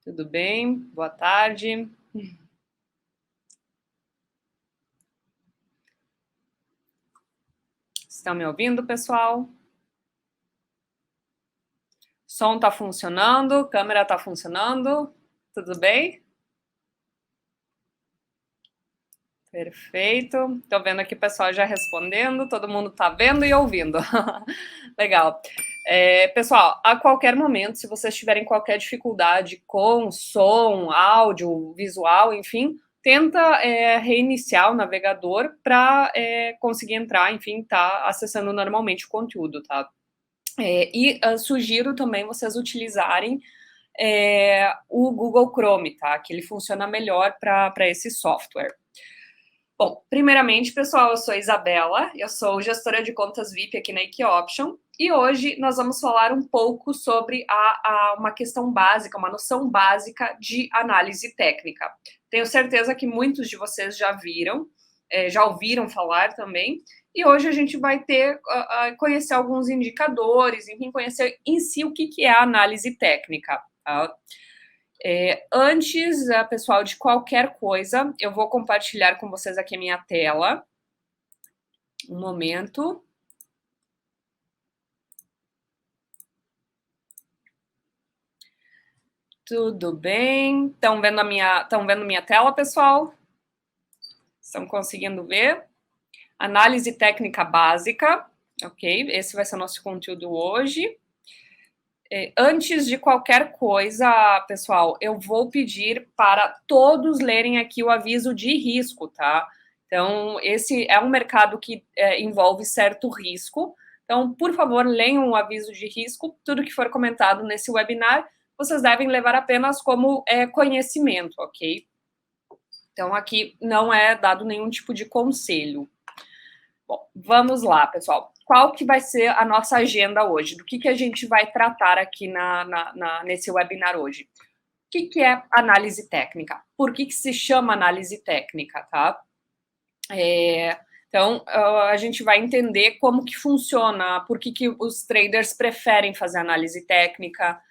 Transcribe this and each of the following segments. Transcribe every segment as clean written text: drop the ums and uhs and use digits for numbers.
Tudo bem? Boa tarde. Estão me ouvindo, pessoal? Som está funcionando, câmera está funcionando, tudo bem? Perfeito. Estou vendo aqui o pessoal já respondendo, todo mundo está vendo e ouvindo. Legal. Pessoal, a qualquer momento, se vocês tiverem qualquer dificuldade com som, áudio, visual, enfim, tenta reiniciar o navegador para conseguir entrar, enfim, tá acessando normalmente o conteúdo, tá? Sugiro também vocês utilizarem o Google Chrome, tá? Que ele funciona melhor para esse software. Bom, primeiramente, pessoal, eu sou Isabela, eu sou gestora de contas VIP aqui na Equioption, e hoje nós vamos falar um pouco sobre uma questão básica, uma noção básica de análise técnica. Tenho certeza que muitos de vocês já viram, já ouviram falar também, e hoje a gente vai conhecer alguns indicadores, enfim, conhecer em si o que é a análise técnica, tá? Antes, pessoal, de qualquer coisa, eu vou compartilhar com vocês aqui a minha tela. Um momento. Tudo bem? Estão vendo minha tela, pessoal? Estão conseguindo ver? Análise técnica básica, ok? Esse vai ser o nosso conteúdo hoje. Antes de qualquer coisa, pessoal, eu vou pedir para todos lerem aqui o aviso de risco, tá? Então, esse é um mercado que envolve certo risco. Então, por favor, leiam o aviso de risco. Tudo que for comentado nesse webinar, vocês devem levar apenas como conhecimento, ok? Então, aqui não é dado nenhum tipo de conselho. Bom, vamos lá, pessoal. Qual que vai ser a nossa agenda hoje? Do que a gente vai tratar aqui nesse webinar hoje? O que é análise técnica? Por que se chama análise técnica, tá? Então, a gente vai entender como que funciona, por que os traders preferem fazer análise técnica,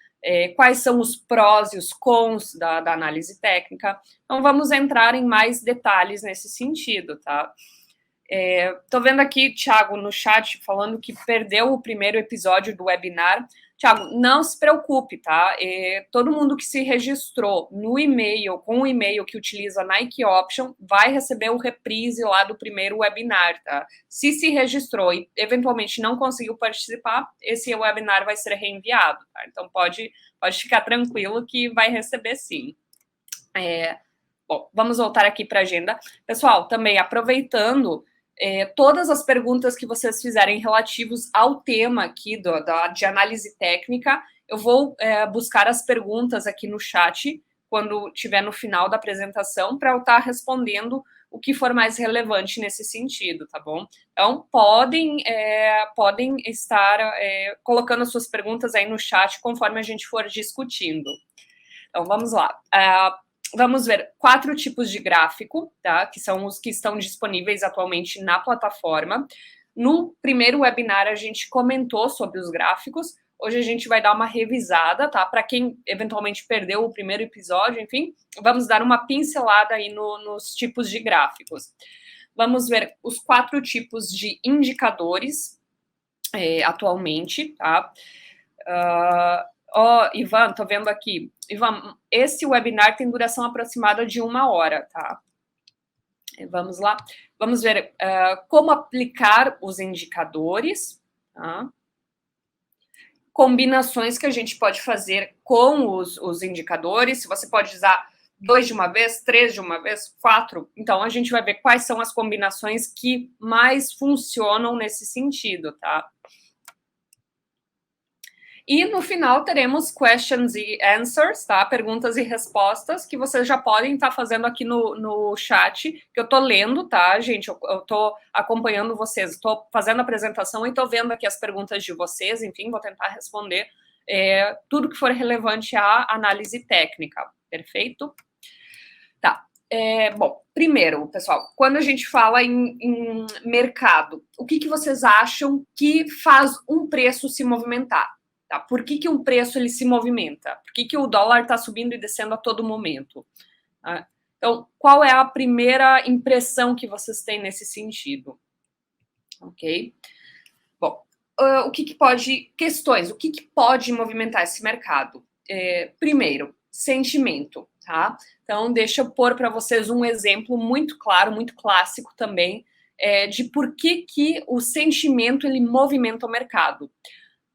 quais são os prós e os cons da análise técnica. Então, vamos entrar em mais detalhes nesse sentido, tá? Tô vendo aqui, Thiago, no chat, falando que perdeu o primeiro episódio do webinar. Thiago, não se preocupe, tá? Todo mundo que se registrou no e-mail, com o e-mail que utiliza Nike Option, vai receber o reprise lá do primeiro webinar, tá? Se registrou e eventualmente não conseguiu participar, esse webinar vai ser reenviado, tá? Então pode ficar tranquilo que vai receber sim. Bom, vamos voltar aqui para a agenda. Pessoal, também aproveitando todas as perguntas que vocês fizerem relativos ao tema aqui de análise técnica, eu vou buscar as perguntas aqui no chat quando estiver no final da apresentação para eu estar respondendo o que for mais relevante nesse sentido, tá bom? Então, podem estar colocando as suas perguntas aí no chat conforme a gente for discutindo. Então, vamos lá. Vamos ver 4 tipos de gráfico, tá? Que são os que estão disponíveis atualmente na plataforma. No primeiro webinar, a gente comentou sobre os gráficos. Hoje a gente vai dar uma revisada, tá? Para quem eventualmente perdeu o primeiro episódio, enfim, vamos dar uma pincelada aí nos tipos de gráficos. Vamos ver os 4 tipos de indicadores atualmente, tá? Ivan, tô vendo aqui. Ivan, esse webinar tem duração aproximada de 1 hora, tá? Vamos lá. Vamos ver como aplicar os indicadores, tá? Combinações que a gente pode fazer com os indicadores. Se você pode usar 2 de uma vez, 3 de uma vez, 4. Então, a gente vai ver quais são as combinações que mais funcionam nesse sentido, tá? E no final teremos questions e answers, tá? Perguntas e respostas que vocês já podem estar fazendo aqui no chat, que eu tô lendo, tá, gente? Eu tô acompanhando vocês, tô fazendo a apresentação e tô vendo aqui as perguntas de vocês, enfim, vou tentar responder tudo que for relevante à análise técnica, perfeito? Tá. Bom, primeiro, pessoal, quando a gente fala em mercado, o que vocês acham que faz um preço se movimentar? Tá? Por que um preço ele se movimenta? Por que o dólar está subindo e descendo a todo momento? Tá? Então, qual é a primeira impressão que vocês têm nesse sentido? Ok? Bom, o que pode... Questões, o que pode movimentar esse mercado? Primeiro, sentimento, tá? Então, deixa eu pôr para vocês um exemplo muito claro, muito clássico também, de por que o sentimento ele movimenta o mercado.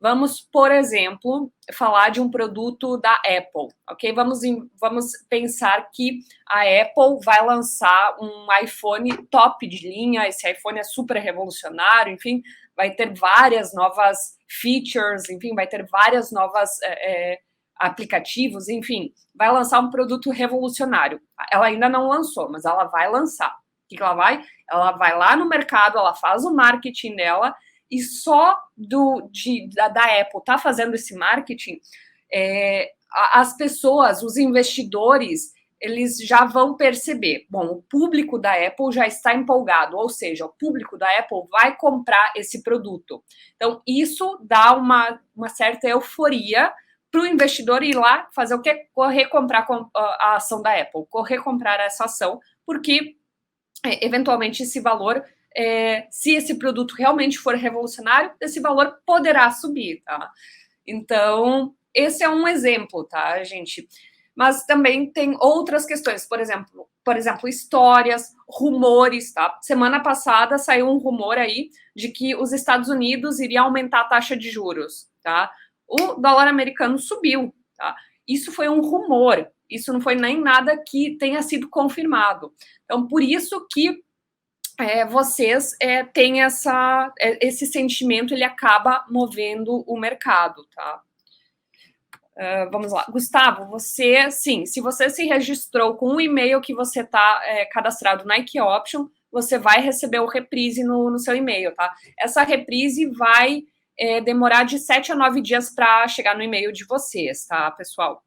Vamos, por exemplo, falar de um produto da Apple, ok? Vamos pensar que a Apple vai lançar um iPhone top de linha, esse iPhone é super revolucionário, enfim, vai ter várias novas features, enfim, vai ter várias novas aplicativos, enfim, vai lançar um produto revolucionário. Ela ainda não lançou, mas ela vai lançar. O que ela vai? Ela vai lá no mercado, ela faz o marketing dela, e só da Apple tá fazendo esse marketing, as pessoas, os investidores, eles já vão perceber, bom, o público da Apple já está empolgado, ou seja, o público da Apple vai comprar esse produto. Então, isso dá uma certa euforia para o investidor ir lá fazer o quê? Correr comprar a ação da Apple, correr comprar essa ação, porque, eventualmente, esse valor... se esse produto realmente for revolucionário, esse valor poderá subir, tá? Então, esse é um exemplo, tá, gente? Mas também tem outras questões, por exemplo, histórias, rumores, tá? Semana passada saiu um rumor aí de que os Estados Unidos iriam aumentar a taxa de juros, tá? O dólar americano subiu, tá? Isso foi um rumor, isso não foi nem nada que tenha sido confirmado. Então, por isso que vocês têm esse sentimento, ele acaba movendo o mercado, tá? Vamos lá. Gustavo, você, sim, se você se registrou com um e-mail que você está cadastrado na Nike Option, você vai receber o reprise no seu e-mail, tá? Essa reprise vai demorar de 7 a 9 dias para chegar no e-mail de vocês, tá, pessoal?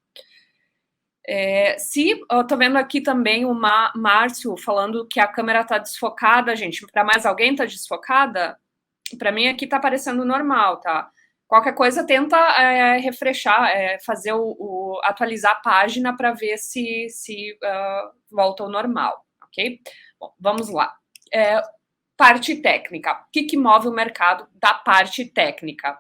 Eu tô vendo aqui também o Márcio falando que a câmera tá desfocada, gente. Para mais alguém tá desfocada? Para mim aqui tá aparecendo normal, tá? Qualquer coisa tenta refreshar, fazer atualizar a página para ver se volta ao normal, ok? Bom, vamos lá. Parte técnica. O que move o mercado da parte técnica?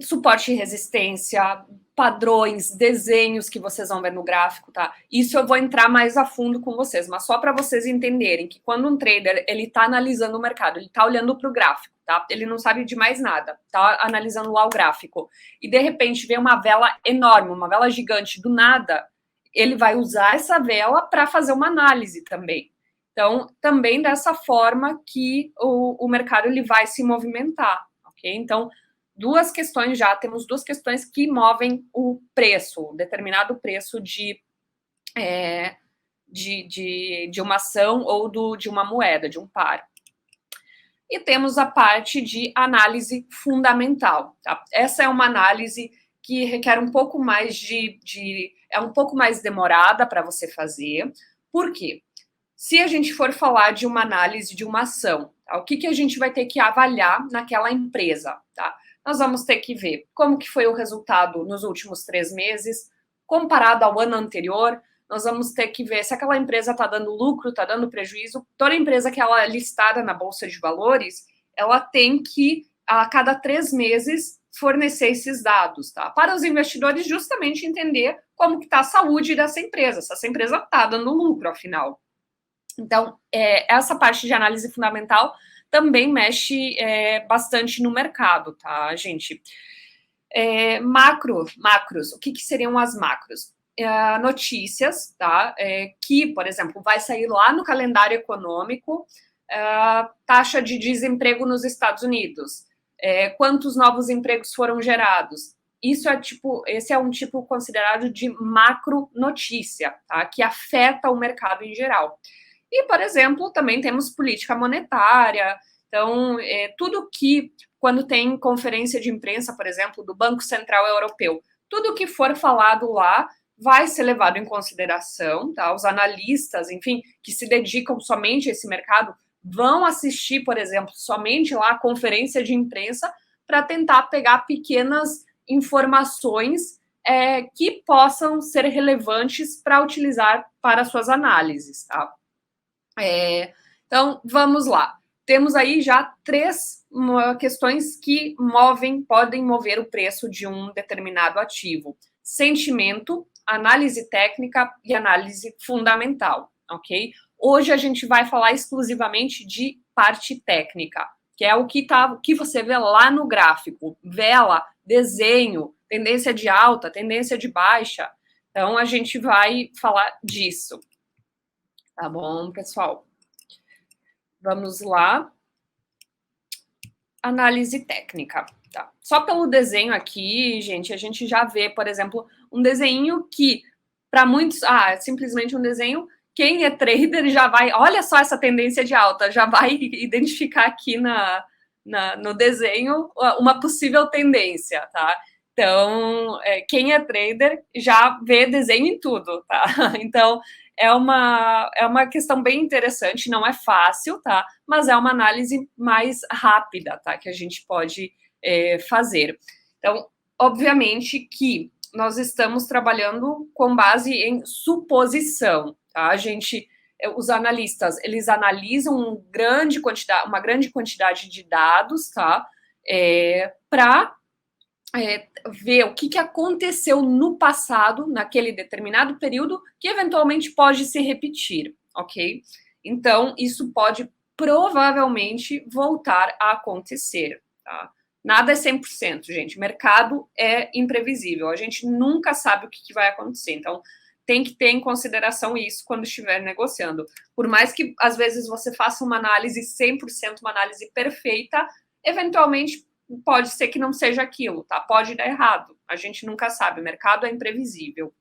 Suporte e resistência, padrões, desenhos que vocês vão ver no gráfico, tá? Isso eu vou entrar mais a fundo com vocês, mas só para vocês entenderem que quando um trader, ele tá analisando o mercado, ele tá olhando para o gráfico, tá? Ele não sabe de mais nada, tá analisando lá o gráfico. E de repente vem uma vela enorme, uma vela gigante do nada, ele vai usar essa vela para fazer uma análise também. Então, também dessa forma que o mercado ele vai se movimentar, ok? Então, temos duas questões que movem o preço, determinado preço de uma ação ou de uma moeda, de um par. E temos a parte de análise fundamental, tá? Essa é uma análise que requer um pouco mais é um pouco mais demorada para você fazer. Por quê? Se a gente for falar de uma análise de uma ação, tá? O que a gente vai ter que avaliar naquela empresa, tá? Nós vamos ter que ver como que foi o resultado nos últimos 3 meses, comparado ao ano anterior. Nós vamos ter que ver se aquela empresa está dando lucro, está dando prejuízo. Toda empresa que ela é listada na Bolsa de Valores, ela tem que, a cada 3 meses, fornecer esses dados, tá? Para os investidores justamente entender como que está a saúde dessa empresa, se essa empresa está dando lucro, afinal. Então, essa parte de análise fundamental também mexe bastante no mercado, tá, gente? Macros, o que seriam as macros? Notícias, tá? Que, por exemplo, vai sair lá no calendário econômico, taxa de desemprego nos Estados Unidos, quantos novos empregos foram gerados. Esse é um tipo considerado de macro notícia, tá? Que afeta o mercado em geral. E, por exemplo, também temos política monetária. Então, tudo que, quando tem conferência de imprensa, por exemplo, do Banco Central Europeu, tudo que for falado lá vai ser levado em consideração, tá? Os analistas, enfim, que se dedicam somente a esse mercado, vão assistir, por exemplo, somente lá a conferência de imprensa para tentar pegar pequenas informações que possam ser relevantes para utilizar para suas análises, tá? Então, vamos lá. Temos aí já 3 questões que podem mover o preço de um determinado ativo: sentimento, análise técnica e análise fundamental, ok? Hoje a gente vai falar exclusivamente de parte técnica, que é o que você vê lá no gráfico: vela, desenho, tendência de alta, tendência de baixa. Então, a gente vai falar disso. Tá bom, pessoal? Vamos lá. Análise técnica. Tá? Só pelo desenho aqui, gente, a gente já vê, por exemplo, um desenho que, para muitos, é simplesmente um desenho. Quem é trader já vai, olha só essa tendência de alta, já vai identificar aqui no desenho uma possível tendência, tá? Então, quem é trader já vê desenho em tudo, tá? Então, é uma questão bem interessante, não é fácil, tá? Mas é uma análise mais rápida, tá? Que a gente pode fazer. Então, obviamente que nós estamos trabalhando com base em suposição, tá? Os analistas, eles analisam uma grande quantidade de dados, tá? Para ver o que aconteceu no passado, naquele determinado período, que eventualmente pode se repetir, ok? Então, isso pode provavelmente voltar a acontecer, tá? Nada é 100%, gente. Mercado é imprevisível. A gente nunca sabe o que vai acontecer. Então, tem que ter em consideração isso quando estiver negociando. Por mais que, às vezes, você faça uma análise 100%, uma análise perfeita, eventualmente pode ser que não seja aquilo, tá? Pode dar errado. A gente nunca sabe. O mercado é imprevisível.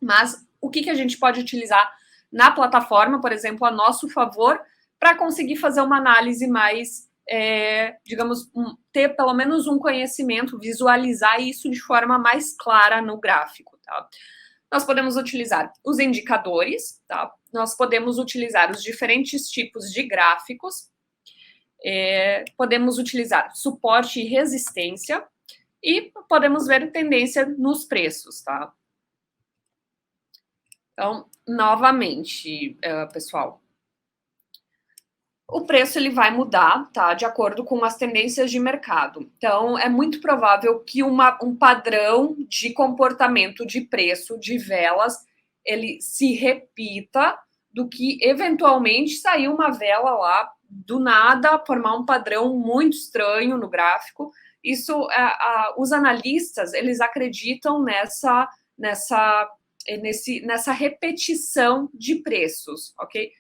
Mas o que a gente pode utilizar na plataforma, por exemplo, a nosso favor, para conseguir fazer uma análise mais, digamos, ter pelo menos um conhecimento, visualizar isso de forma mais clara no gráfico, tá? Nós podemos utilizar os indicadores, tá? Nós podemos utilizar os diferentes tipos de gráficos, podemos utilizar suporte e resistência e podemos ver tendência nos preços, tá? Então, novamente, pessoal, o preço ele vai mudar, tá? De acordo com as tendências de mercado. Então, é muito provável que um padrão de comportamento de preço de velas ele se repita do que eventualmente sair uma vela lá do nada, formar um padrão muito estranho no gráfico. Isso, os analistas, eles acreditam nessa repetição de preços, ok?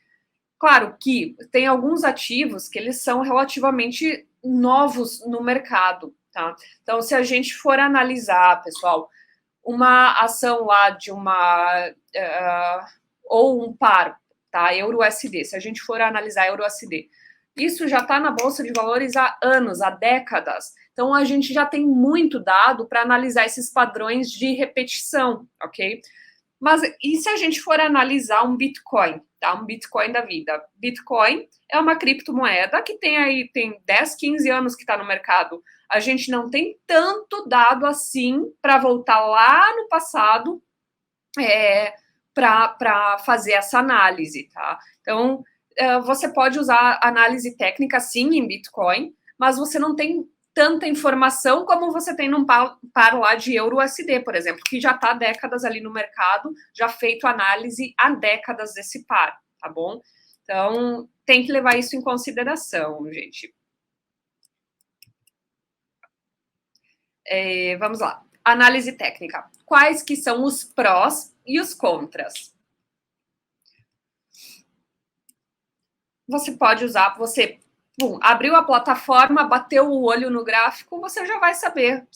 Claro que tem alguns ativos que eles são relativamente novos no mercado, tá? Então, se a gente for analisar, pessoal, uma ação lá de ou um par, tá? Euro-USD, se a gente for analisar Euro-USD, isso já está na Bolsa de Valores há anos, há décadas. Então, a gente já tem muito dado para analisar esses padrões de repetição, ok? Mas e se a gente for analisar um Bitcoin, tá? Um Bitcoin da vida. Bitcoin é uma criptomoeda que tem 10, 15 anos que está no mercado. A gente não tem tanto dado assim para voltar lá no passado para fazer essa análise, tá? Então, você pode usar análise técnica, sim, em Bitcoin, mas você não tem tanta informação como você tem num par lá de Euro-USD, por exemplo, que já está há décadas ali no mercado, já feito análise há décadas desse par, tá bom? Então, tem que levar isso em consideração, gente. Vamos lá. Análise técnica. Quais que são os prós e os contras? Você pode usar, abriu a plataforma, bateu o olho no gráfico, você já vai saber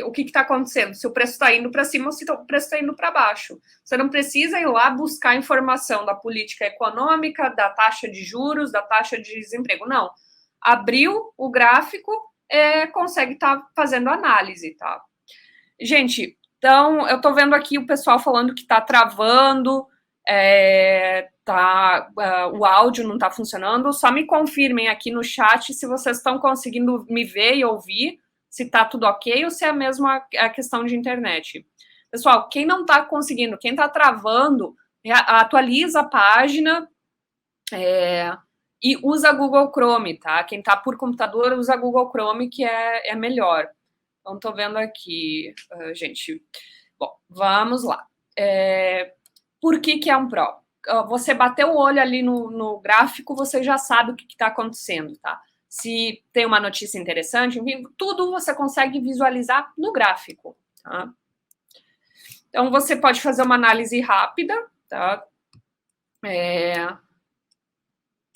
o que está acontecendo, se o preço está indo para cima ou se o preço está indo para baixo. Você não precisa ir lá buscar informação da política econômica, da taxa de juros, da taxa de desemprego. Não. Abriu o gráfico, consegue estar fazendo análise, tá? Gente, então, eu estou vendo aqui o pessoal falando que está travando. O áudio não está funcionando. Só me confirmem aqui no chat se vocês estão conseguindo me ver e ouvir, se está tudo ok ou se é mesmo a questão de internet. Pessoal, quem não está conseguindo, quem está travando, atualiza a página e usa Google Chrome, tá? Quem está por computador usa Google Chrome, que é melhor. Então, estou vendo aqui, gente. Bom, vamos lá. Por que é um Pro? Você bateu o olho ali no gráfico, você já sabe o que está acontecendo, tá? Se tem uma notícia interessante, enfim, tudo você consegue visualizar no gráfico, tá? Então, você pode fazer uma análise rápida, tá?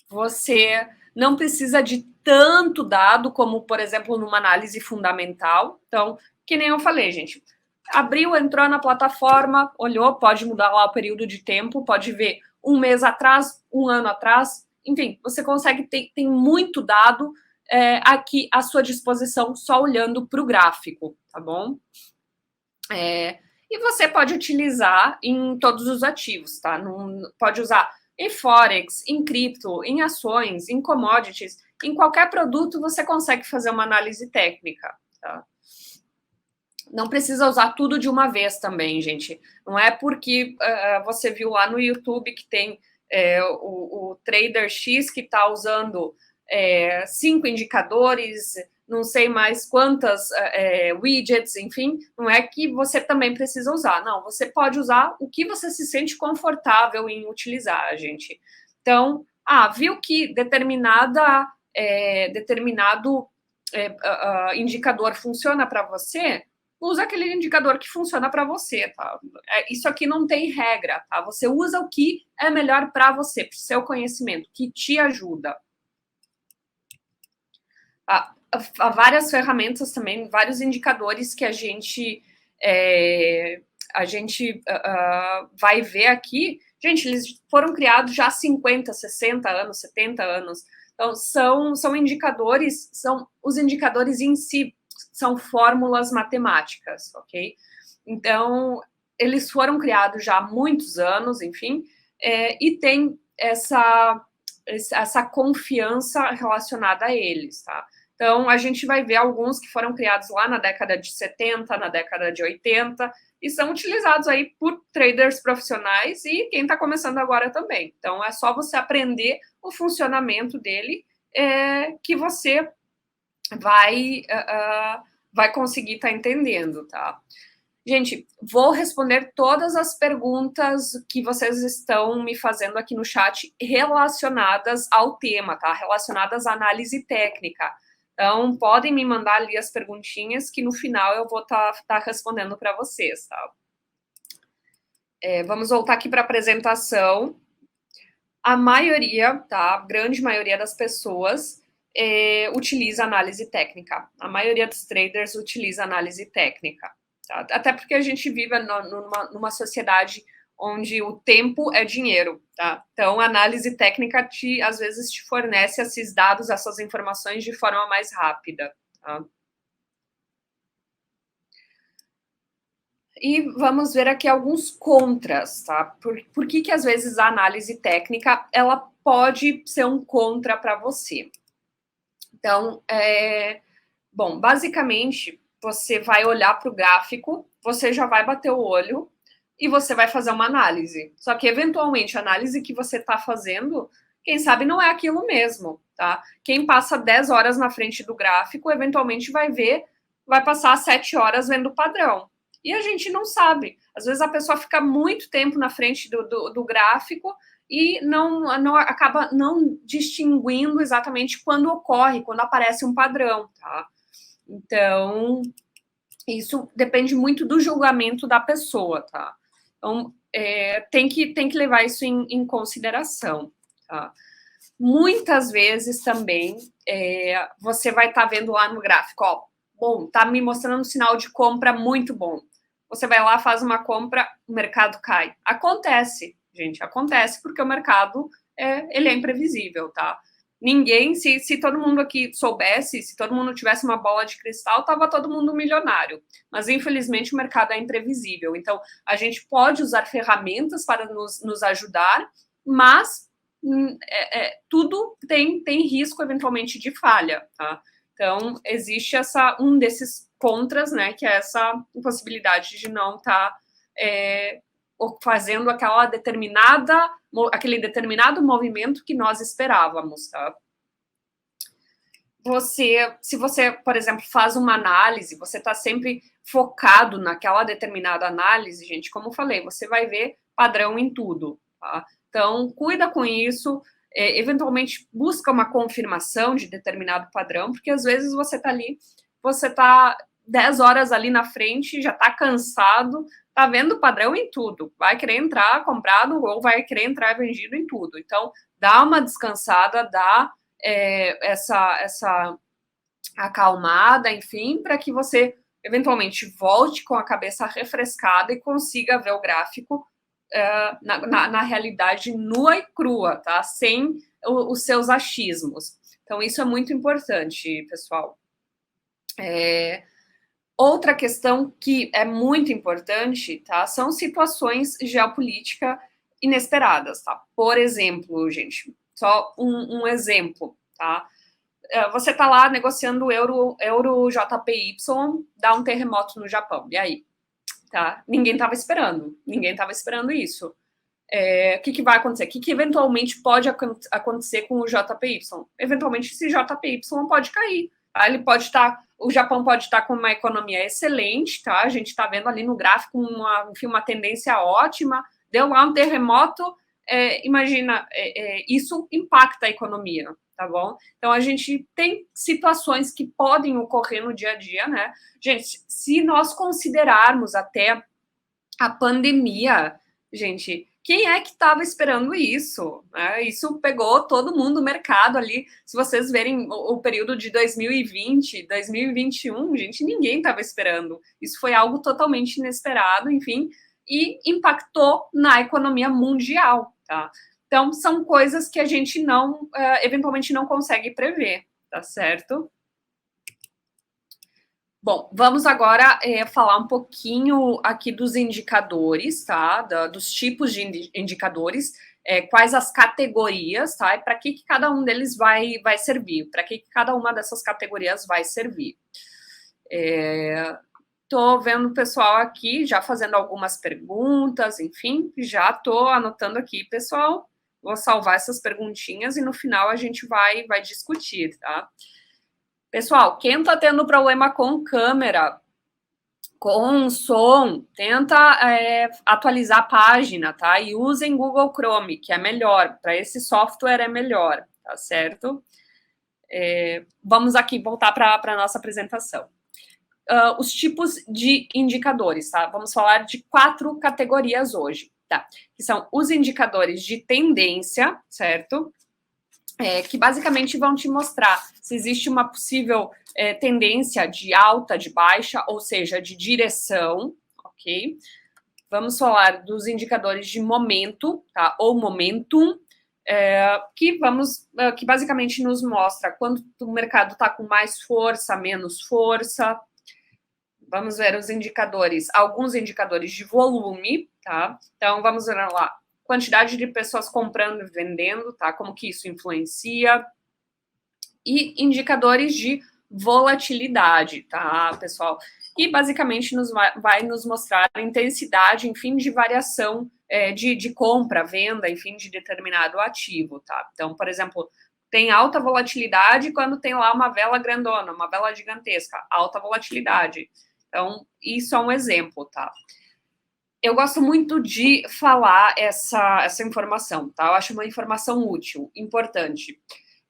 Você não precisa de tanto dado como, por exemplo, numa análise fundamental. Então, que nem eu falei, gente, abriu, entrou na plataforma, olhou, pode mudar lá o período de tempo, pode ver um mês atrás, um ano atrás, enfim, você consegue, tem muito dado aqui à sua disposição, só olhando para o gráfico, tá bom? E você pode utilizar em todos os ativos, tá? Pode usar em Forex, em cripto, em ações, em commodities, em qualquer produto você consegue fazer uma análise técnica, tá? Não precisa usar tudo de uma vez também, gente. Não é porque você viu lá no YouTube que tem o Trader X que está usando 5 indicadores, não sei mais quantas widgets, enfim, não é que você também precisa usar. Não, você pode usar o que você se sente confortável em utilizar, gente. Então, viu que determinado indicador funciona para você? Usa aquele indicador que funciona para você, tá? Isso aqui não tem regra, tá? Você usa o que é melhor para você, para o seu conhecimento, que te ajuda. Há várias ferramentas também, vários indicadores que a gente vai ver aqui. Gente, eles foram criados já há 50, 60 anos, 70 anos. Então, são indicadores, são os indicadores em si, são fórmulas matemáticas, ok? Então, eles foram criados já há muitos anos, enfim, e tem essa confiança relacionada a eles, tá? Então, a gente vai ver alguns que foram criados lá na década de 70, na década de 80, e são utilizados aí por traders profissionais e quem está começando agora também. Então, é só você aprender o funcionamento dele que você vai conseguir estar entendendo, tá? Gente, vou responder todas as perguntas que vocês estão me fazendo aqui no chat relacionadas ao tema, tá? Relacionadas à análise técnica. Então, podem me mandar ali as perguntinhas que no final eu vou estar respondendo para vocês, tá? Vamos voltar aqui para a apresentação. A maioria, tá? A grande maioria das pessoas utiliza análise técnica. A maioria dos traders utiliza análise técnica. Tá? Até porque a gente vive numa sociedade onde o tempo é dinheiro, tá? Então, a análise técnica às vezes te fornece esses dados, essas informações de forma mais rápida, tá? E vamos ver aqui alguns contras, tá? Por que às vezes a análise técnica, ela pode ser um contra para você? Então, bom, basicamente, você vai olhar para o gráfico, você já vai bater o olho e você vai fazer uma análise. Só que, eventualmente, a análise que você está fazendo, quem sabe não é aquilo mesmo, tá? Quem passa 10 horas na frente do gráfico, eventualmente vai passar 7 horas vendo o padrão. E a gente não sabe. Às vezes a pessoa fica muito tempo na frente do gráfico e não acaba não distinguindo exatamente quando ocorre, quando aparece um padrão, tá? Então, isso depende muito do julgamento da pessoa, tá? Então, tem que levar isso em consideração, tá? Muitas vezes também você vai estar vendo lá no gráfico, ó, bom, tá me mostrando um sinal de compra muito bom. Você vai lá, faz uma compra, o mercado cai. Acontece, gente, acontece porque o mercado ele é imprevisível, tá? ninguém, se todo mundo aqui soubesse, se todo mundo tivesse uma bola de cristal, estava todo mundo milionário. Mas, infelizmente, o mercado é imprevisível. Então, a gente pode usar ferramentas para nos ajudar, mas tudo tem risco, eventualmente, de falha, tá? Então, existe um desses contras, né, que é essa possibilidade de não estar fazendo aquele determinado movimento que nós esperávamos, tá? Se você, por exemplo, faz uma análise, você está sempre focado naquela determinada análise, gente, como eu falei, você vai ver padrão em tudo, tá? Então, cuida com isso, eventualmente busca uma confirmação de determinado padrão, porque às vezes você está ali, você está 10 horas ali na frente, já está cansado, está vendo padrão em tudo, vai querer entrar comprado ou vai querer entrar vendido em tudo. Então, dá uma descansada, dá essa acalmada, enfim, para que você eventualmente volte com a cabeça refrescada e consiga ver o gráfico na realidade nua e crua, tá? Sem os seus achismos. Então, isso é muito importante, pessoal. Outra questão que é muito importante, tá? São situações geopolíticas inesperadas, tá? Por exemplo, gente, só um exemplo, tá? Você tá lá negociando o euro JPY, dá um terremoto no Japão, e aí? Tá? Ninguém estava esperando isso. O que vai acontecer? O que eventualmente pode acontecer com o JPY? Eventualmente, esse JPY pode cair. Tá? O Japão pode estar com uma economia excelente, tá? A gente está vendo ali no gráfico uma tendência ótima. Deu lá um terremoto, imagina, isso impacta a economia, tá bom? Então, a gente tem situações que podem ocorrer no dia a dia, né? Gente, se nós considerarmos até a pandemia, gente, quem é que estava esperando isso? Isso pegou todo mundo no mercado ali. Se vocês verem o período de 2020, 2021, gente, ninguém estava esperando. Isso foi algo totalmente inesperado, enfim, e impactou na economia mundial, tá? Então, são coisas que a gente eventualmente não consegue prever, tá certo? Bom, vamos agora falar um pouquinho aqui dos indicadores, tá? Dos tipos de indicadores, quais as categorias, tá? E para que cada um deles vai servir, para que cada uma dessas categorias vai servir. Estou vendo o pessoal aqui já fazendo algumas perguntas, enfim, já estou anotando aqui, pessoal. Vou salvar essas perguntinhas e no final a gente vai discutir, tá? Pessoal, quem está tendo problema com câmera, com som, tenta atualizar a página, tá? E usem Google Chrome, que é melhor. Para esse software é melhor, tá certo? Vamos aqui voltar para a nossa apresentação. Os tipos de indicadores, tá? Vamos falar de 4 categorias hoje, tá? Que são os indicadores de tendência, certo? Que basicamente vão te mostrar se existe uma possível tendência de alta, de baixa, ou seja, de direção, ok? Vamos falar dos indicadores de momento, tá? Ou momentum, que basicamente nos mostra quando o mercado está com mais força, menos força. Vamos ver os indicadores, alguns indicadores de volume, tá? Então, vamos ver lá. Quantidade de pessoas comprando e vendendo, tá? Como que isso influencia. E indicadores de volatilidade, tá, pessoal? E basicamente vai nos mostrar a intensidade, enfim, de variação de compra, venda, enfim, de determinado ativo, tá? Então, por exemplo, tem alta volatilidade quando tem lá uma vela grandona, uma vela gigantesca, alta volatilidade. Então, isso é um exemplo, tá? Eu gosto muito de falar essa informação, tá? Eu acho uma informação útil, importante,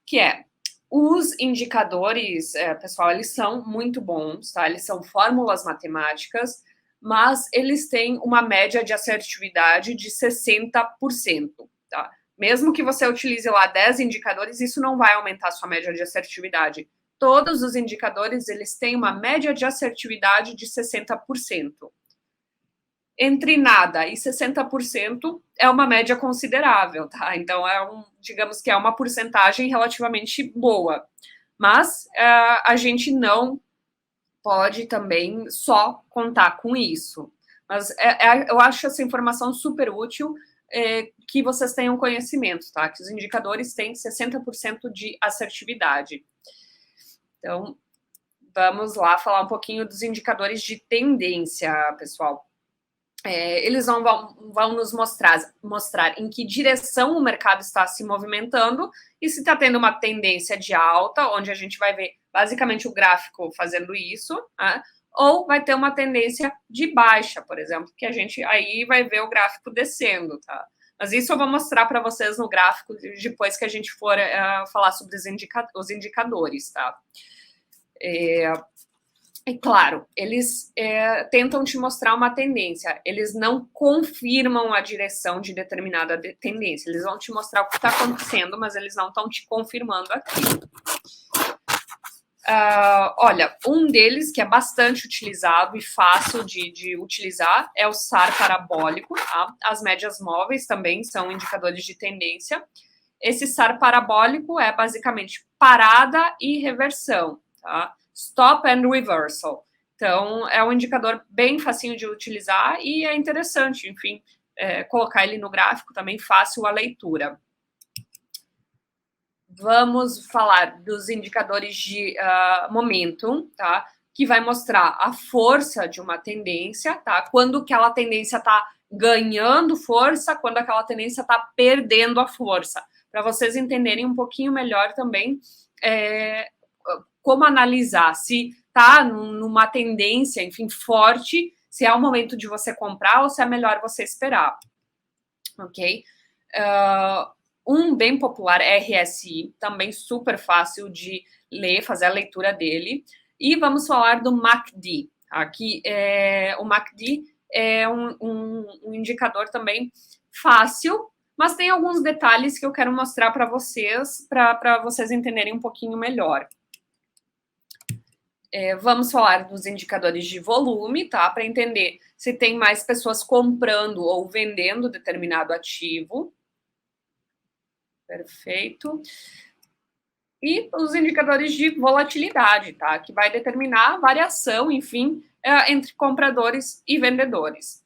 que é os indicadores, pessoal, eles são muito bons, tá? Eles são fórmulas matemáticas, mas eles têm uma média de assertividade de 60%, tá? Mesmo que você utilize lá 10 indicadores, isso não vai aumentar a sua média de assertividade. Todos os indicadores, eles têm uma média de assertividade de 60%. entre nada e 60% é uma média considerável, tá? Então, digamos que é uma porcentagem relativamente boa. Mas a gente não pode também só contar com isso. Mas eu acho essa informação super útil, que vocês tenham conhecimento, tá? Que os indicadores têm 60% de assertividade. Então, vamos lá falar um pouquinho dos indicadores de tendência, pessoal. Eles vão nos mostrar em que direção o mercado está se movimentando e se está tendo uma tendência de alta, onde a gente vai ver basicamente o gráfico fazendo isso, né? Ou vai ter uma tendência de baixa, por exemplo, que a gente aí vai ver o gráfico descendo, tá? Mas isso eu vou mostrar para vocês no gráfico depois que a gente for falar sobre os indicadores, tá? E claro, eles tentam te mostrar uma tendência, eles não confirmam a direção de determinada tendência, eles vão te mostrar o que está acontecendo, mas eles não estão te confirmando aquilo. Olha, um deles que é bastante utilizado e fácil de utilizar é o SAR parabólico, tá? As médias móveis também são indicadores de tendência. Esse SAR parabólico é basicamente parada e reversão, tá? Stop and reversal. Então, é um indicador bem facinho de utilizar e é interessante, enfim, colocar ele no gráfico também, fácil a leitura. Vamos falar dos indicadores de momentum, tá? Que vai mostrar a força de uma tendência, tá? Quando aquela tendência está ganhando força, quando aquela tendência está perdendo a força. Para vocês entenderem um pouquinho melhor também como analisar se está numa tendência, enfim, forte, se é o momento de você comprar ou se é melhor você esperar, ok? Um bem popular é RSI, também super fácil de ler, fazer a leitura dele. E vamos falar do MACD. Aqui, o MACD é um indicador também fácil, mas tem alguns detalhes que eu quero mostrar para vocês entenderem um pouquinho melhor. Vamos falar dos indicadores de volume, tá? Para entender se tem mais pessoas comprando ou vendendo determinado ativo. Perfeito. E os indicadores de volatilidade, tá? Que vai determinar a variação, enfim, entre compradores e vendedores.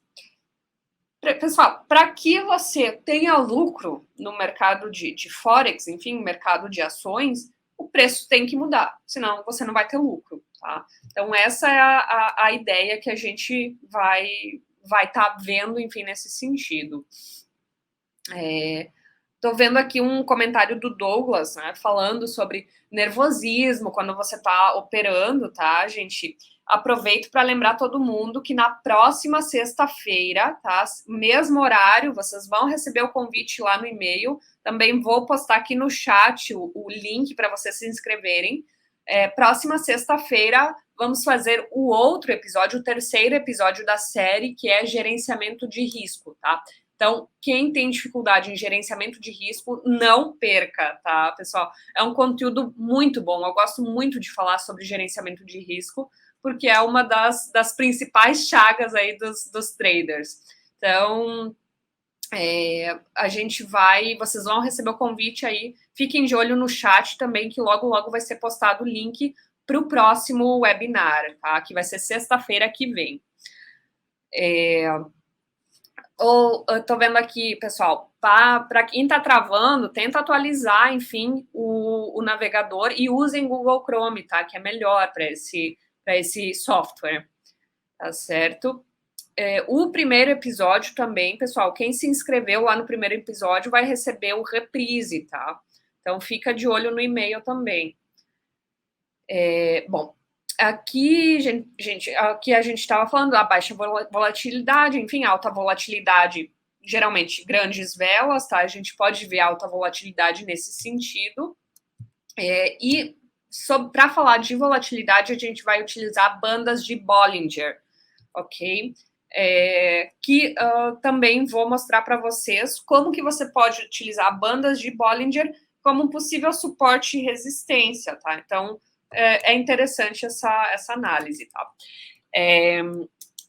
Pessoal, para que você tenha lucro no mercado de Forex, enfim, mercado de ações, o preço tem que mudar, senão você não vai ter lucro, tá? Então, essa é a ideia que a gente vai estar vendo, enfim, nesse sentido. Estou vendo aqui um comentário do Douglas, né, falando sobre nervosismo quando você está operando, tá, gente? Aproveito para lembrar todo mundo que na próxima sexta-feira, tá, mesmo horário, vocês vão receber o convite lá no e-mail. Também vou postar aqui no chat o link para vocês se inscreverem. Próxima sexta-feira, vamos fazer o outro episódio, o terceiro episódio da série, que é gerenciamento de risco, tá? Então, quem tem dificuldade em gerenciamento de risco, não perca, tá, pessoal? É um conteúdo muito bom. Eu gosto muito de falar sobre gerenciamento de risco, porque é uma das principais chagas aí dos traders. Então, vocês vão receber o convite aí. Fiquem de olho no chat também, que logo, logo vai ser postado o link para o próximo webinar, tá? Que vai ser sexta-feira que vem. Eu tô vendo aqui, pessoal, para quem está travando, tenta atualizar, enfim, o navegador e usem Google Chrome, tá? Que é melhor para esse software, tá certo? O primeiro episódio também, pessoal, quem se inscreveu lá no primeiro episódio vai receber o reprise, tá? Então, fica de olho no e-mail também. Bom, aqui, gente, aqui a gente estava falando da baixa volatilidade, enfim, alta volatilidade, geralmente grandes velas, tá? A gente pode ver alta volatilidade nesse sentido. E para falar de volatilidade, a gente vai utilizar bandas de Bollinger, ok? Que também vou mostrar para vocês como que você pode utilizar bandas de Bollinger como um possível suporte e resistência, tá? Então, é interessante essa análise, tá?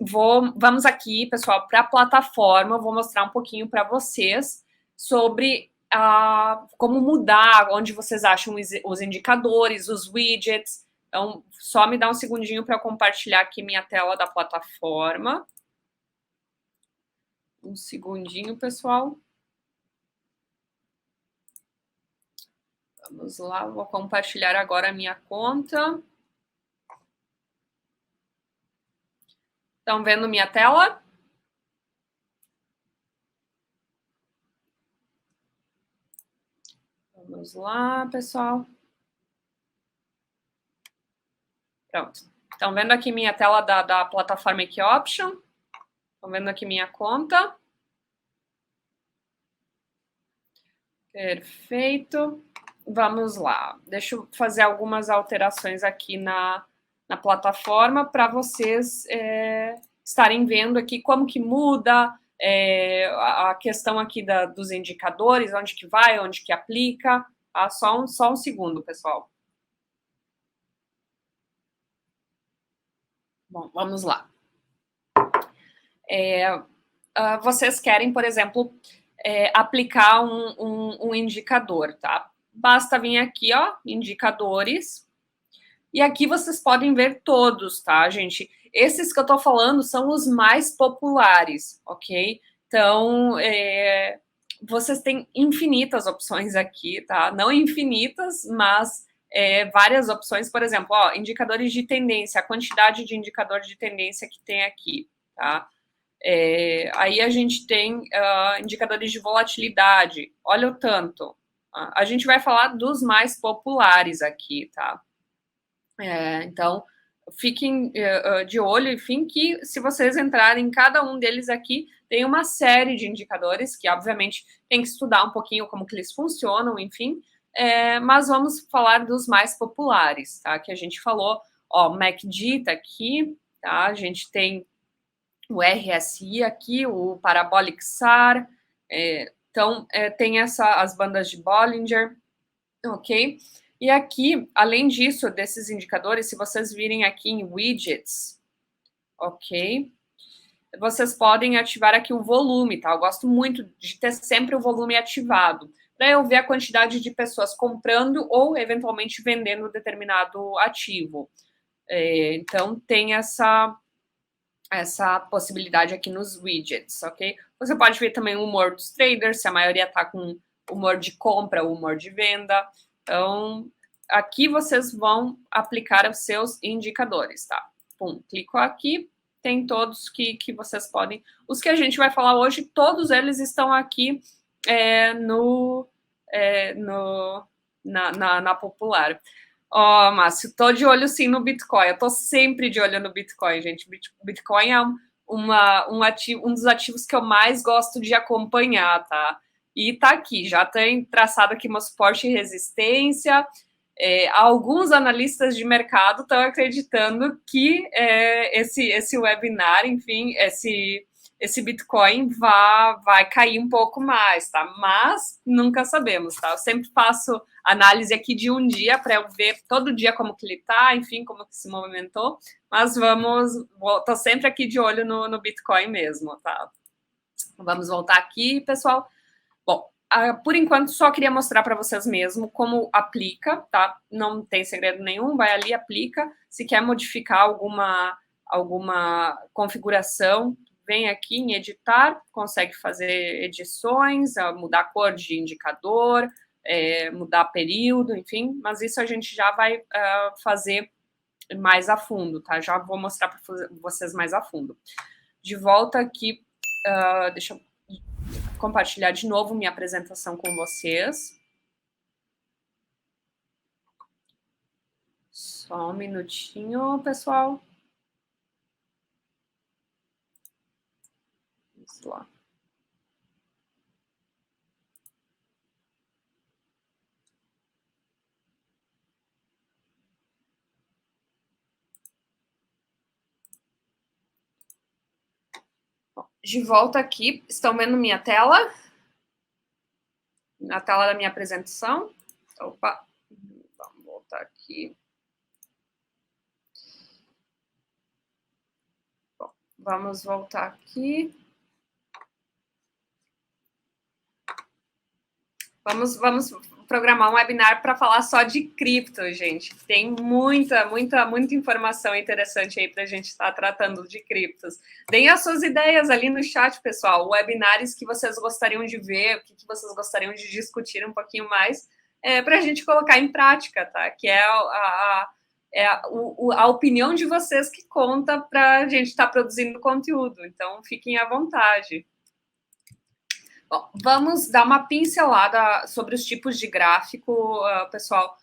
vamos aqui, pessoal, para a plataforma, vou mostrar um pouquinho para vocês sobre como mudar, onde vocês acham os indicadores, os widgets. Então, só me dá um segundinho para eu compartilhar aqui minha tela da plataforma. Um segundinho, pessoal. Vamos lá, vou compartilhar agora a minha conta. Estão vendo minha tela? Vamos lá, pessoal. Pronto. Estão vendo aqui minha tela da plataforma Equioption? Estão vendo aqui minha conta? Perfeito. Vamos lá. Deixa eu fazer algumas alterações aqui na plataforma para vocês estarem vendo aqui como que muda a questão aqui dos indicadores, onde que vai, onde que aplica. Tá? Só um segundo, pessoal. Bom, vamos lá. Vocês querem, por exemplo, aplicar um indicador, tá? Basta vir aqui, ó, indicadores, e aqui vocês podem ver todos, tá, gente? Esses que eu tô falando são os mais populares, ok? Então, vocês têm infinitas opções aqui, tá? Não infinitas, mas várias opções. Por exemplo, ó, indicadores de tendência, a quantidade de indicador de tendência que tem aqui, tá? Aí a gente tem indicadores de volatilidade, olha o tanto. A gente vai falar dos mais populares aqui, tá? Então, fiquem de olho, enfim, que se vocês entrarem em cada um deles aqui, tem uma série de indicadores que, obviamente, tem que estudar um pouquinho como que eles funcionam, enfim, mas vamos falar dos mais populares, tá? Que a gente falou, ó, MACD tá aqui, tá? A gente tem o RSI aqui, o Parabolic SAR, então tem as bandas de Bollinger, ok? E aqui, além disso, desses indicadores, se vocês virem aqui em widgets, ok? Vocês podem ativar aqui o volume, tá? Eu gosto muito de ter sempre o volume ativado, para eu ver a quantidade de pessoas comprando ou, eventualmente, vendendo determinado ativo. Então, tem essa possibilidade aqui nos widgets, ok? Você pode ver também o humor dos traders, se a maioria está com humor de compra ou humor de venda. Então, aqui vocês vão aplicar os seus indicadores, tá? Pum, clico aqui, tem todos que vocês podem... Os que a gente vai falar hoje, todos eles estão aqui na popular. Ó, Márcio, tô de olho sim no Bitcoin. Eu tô sempre de olho no Bitcoin, gente. Bitcoin é um dos ativos que eu mais gosto de acompanhar, tá? E tá aqui, já tem traçado aqui uma suporte e resistência. Alguns analistas de mercado estão acreditando que esse webinar, enfim, esse Bitcoin vai cair um pouco mais, tá? Mas nunca sabemos, tá? Eu sempre faço análise aqui de um dia para eu ver todo dia como que ele tá, enfim, como que se movimentou. Mas tô sempre aqui de olho no Bitcoin mesmo, tá? Vamos voltar aqui, pessoal. Bom, por enquanto só queria mostrar para vocês mesmo como aplica, tá? Não tem segredo nenhum, vai ali, aplica. Se quer modificar alguma configuração, vem aqui em editar, consegue fazer edições, mudar a cor de indicador, mudar período, enfim, mas isso a gente já vai fazer mais a fundo, tá? Já vou mostrar para vocês mais a fundo. De volta aqui, deixa eu compartilhar de novo minha apresentação com vocês. Só um minutinho, pessoal. Vamos lá. Bom, de volta aqui, estão vendo minha tela? Na tela da minha apresentação. Opa, vamos voltar aqui. Bom, Vamos voltar aqui. Vamos programar um webinar para falar só de cripto, gente. Tem muita informação interessante aí para a gente estar tratando de criptos. Deem as suas ideias ali no chat, pessoal. Webinars que vocês gostariam de ver, o que vocês gostariam de discutir um pouquinho mais, para a gente colocar em prática, tá? Que é a opinião de vocês que conta para a gente estar produzindo conteúdo. Então, fiquem à vontade. Bom, vamos dar uma pincelada sobre os tipos de gráfico, pessoal,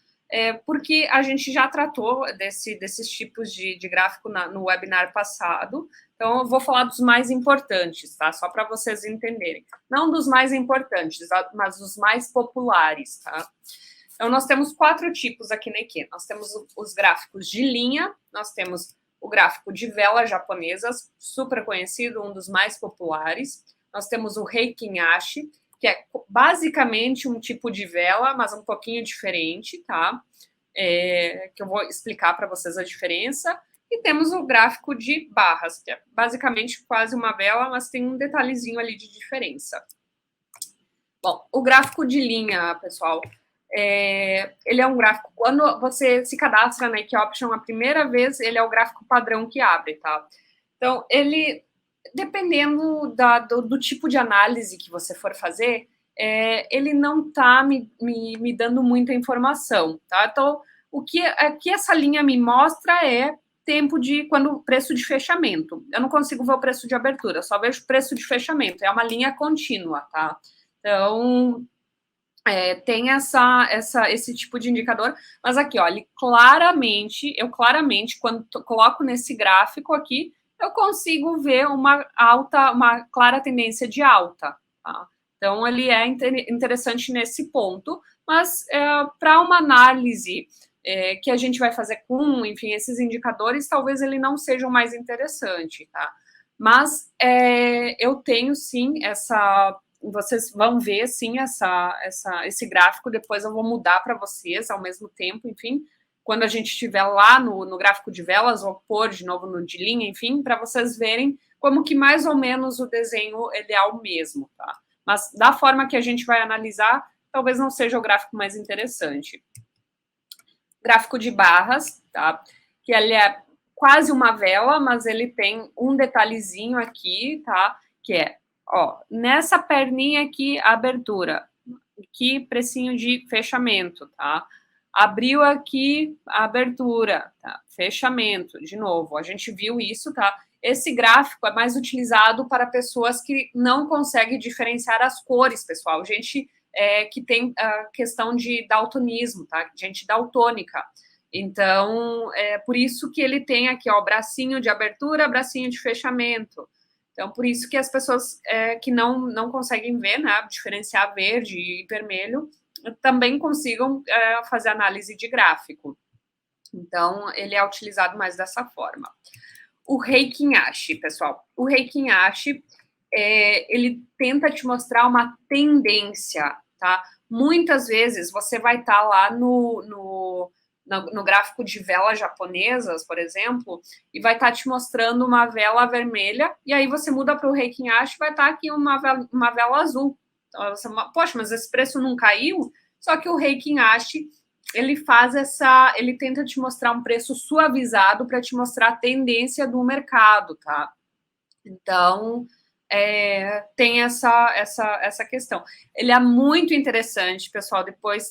porque a gente já tratou desses tipos de gráfico no webinar passado, então eu vou falar dos mais importantes, tá? Só para vocês entenderem. Não dos mais importantes, mas dos mais populares, tá? Então, nós temos 4 tipos aqui na Nikkei. Nós temos os gráficos de linha, nós temos o gráfico de velas japonesas, super conhecido, um dos mais populares. Nós temos o Heikin Ashi, que é basicamente um tipo de vela, mas um pouquinho diferente, tá? Que eu vou explicar para vocês a diferença. E temos o gráfico de barras, que é basicamente quase uma vela, mas tem um detalhezinho ali de diferença. Bom, o gráfico de linha, pessoal, ele é um gráfico, quando você se cadastra na Nikkei Option a primeira vez, ele é o gráfico padrão que abre, tá? Então, ele, dependendo do tipo de análise que você for fazer, ele não está me dando muita informação, tá? Então, o que essa linha me mostra é tempo de preço de fechamento. Eu não consigo ver o preço de abertura, eu só vejo o preço de fechamento. É uma linha contínua, tá? Então, tem esse tipo de indicador, mas aqui, ó, eu claramente, quando coloco nesse gráfico aqui, eu consigo ver uma clara tendência de alta, tá? Então, ele é interessante nesse ponto, mas para uma análise que a gente vai fazer com, enfim, esses indicadores, talvez ele não seja o mais interessante, tá? Mas eu tenho, sim, vocês vão ver, sim, esse gráfico, depois eu vou mudar para vocês ao mesmo tempo, enfim, quando a gente estiver lá no gráfico de velas, vou pôr de novo no de linha, enfim, para vocês verem como que mais ou menos o desenho ele é o mesmo, tá? Mas da forma que a gente vai analisar, talvez não seja o gráfico mais interessante. Gráfico de barras, tá? Que ele é quase uma vela, mas ele tem um detalhezinho aqui, tá? Que é, ó, nessa perninha aqui, a abertura. Aqui, precinho de fechamento, tá? Abriu aqui a abertura, tá? Fechamento, de novo, a gente viu isso, tá? Esse gráfico é mais utilizado para pessoas que não conseguem diferenciar as cores, pessoal. Gente que tem a questão de daltonismo, tá? Gente daltônica. Então, é por isso que ele tem aqui, ó, bracinho de abertura, bracinho de fechamento. Então, por isso que as pessoas que não conseguem ver, né, diferenciar verde e vermelho, também consigam fazer análise de gráfico. Então, ele é utilizado mais dessa forma. O Heikin Ashi, pessoal. O Heikin Ashi, ele tenta te mostrar uma tendência, tá? Muitas vezes você vai estar lá no gráfico de velas japonesas, por exemplo, e vai estar te mostrando uma vela vermelha, e aí você muda para o Heikin Ashi e vai estar aqui uma vela azul. Então, você, poxa, mas esse preço não caiu? Só que o Heikin Ashi, ele tenta te mostrar um preço suavizado para te mostrar a tendência do mercado, tá? Então, tem essa questão. Ele é muito interessante, pessoal. Depois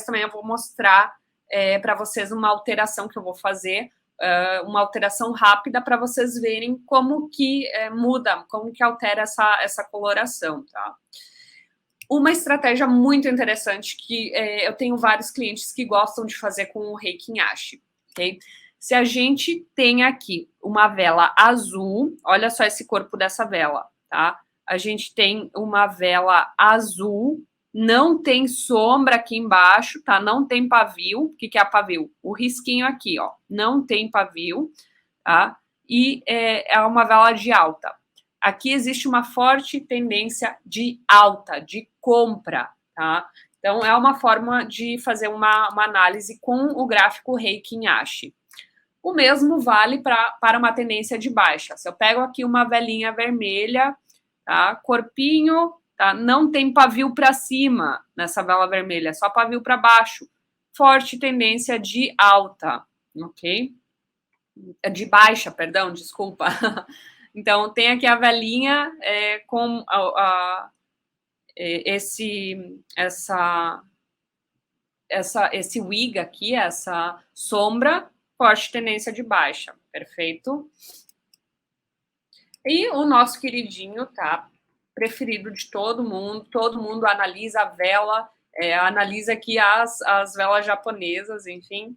também eu vou mostrar para vocês uma alteração que eu vou fazer, uma alteração rápida para vocês verem como que muda, como que altera essa coloração, tá? Uma estratégia muito interessante que eu tenho vários clientes que gostam de fazer com o Heikin Ashi, ok? Se a gente tem aqui uma vela azul, olha só esse corpo dessa vela, tá? A gente tem uma vela azul, não tem sombra aqui embaixo, tá? Não tem pavio. O que é pavio? O risquinho aqui, ó. Não tem pavio, tá? E é uma vela de alta. Aqui existe uma forte tendência de alta, de compra, tá? Então, é uma forma de fazer uma análise com o gráfico Heikin Ashi. O mesmo vale para uma tendência de baixa. Se eu pego aqui uma velinha vermelha, tá? Corpinho, tá? Não tem pavio para cima nessa vela vermelha, só pavio para baixo. Forte tendência de alta, ok? De baixa, perdão, desculpa. Então, tem aqui a velinha com esse wig aqui, essa sombra, forte tendência de baixa, perfeito? E o nosso queridinho, tá? Preferido de todo mundo analisa a vela, analisa aqui as velas japonesas, enfim,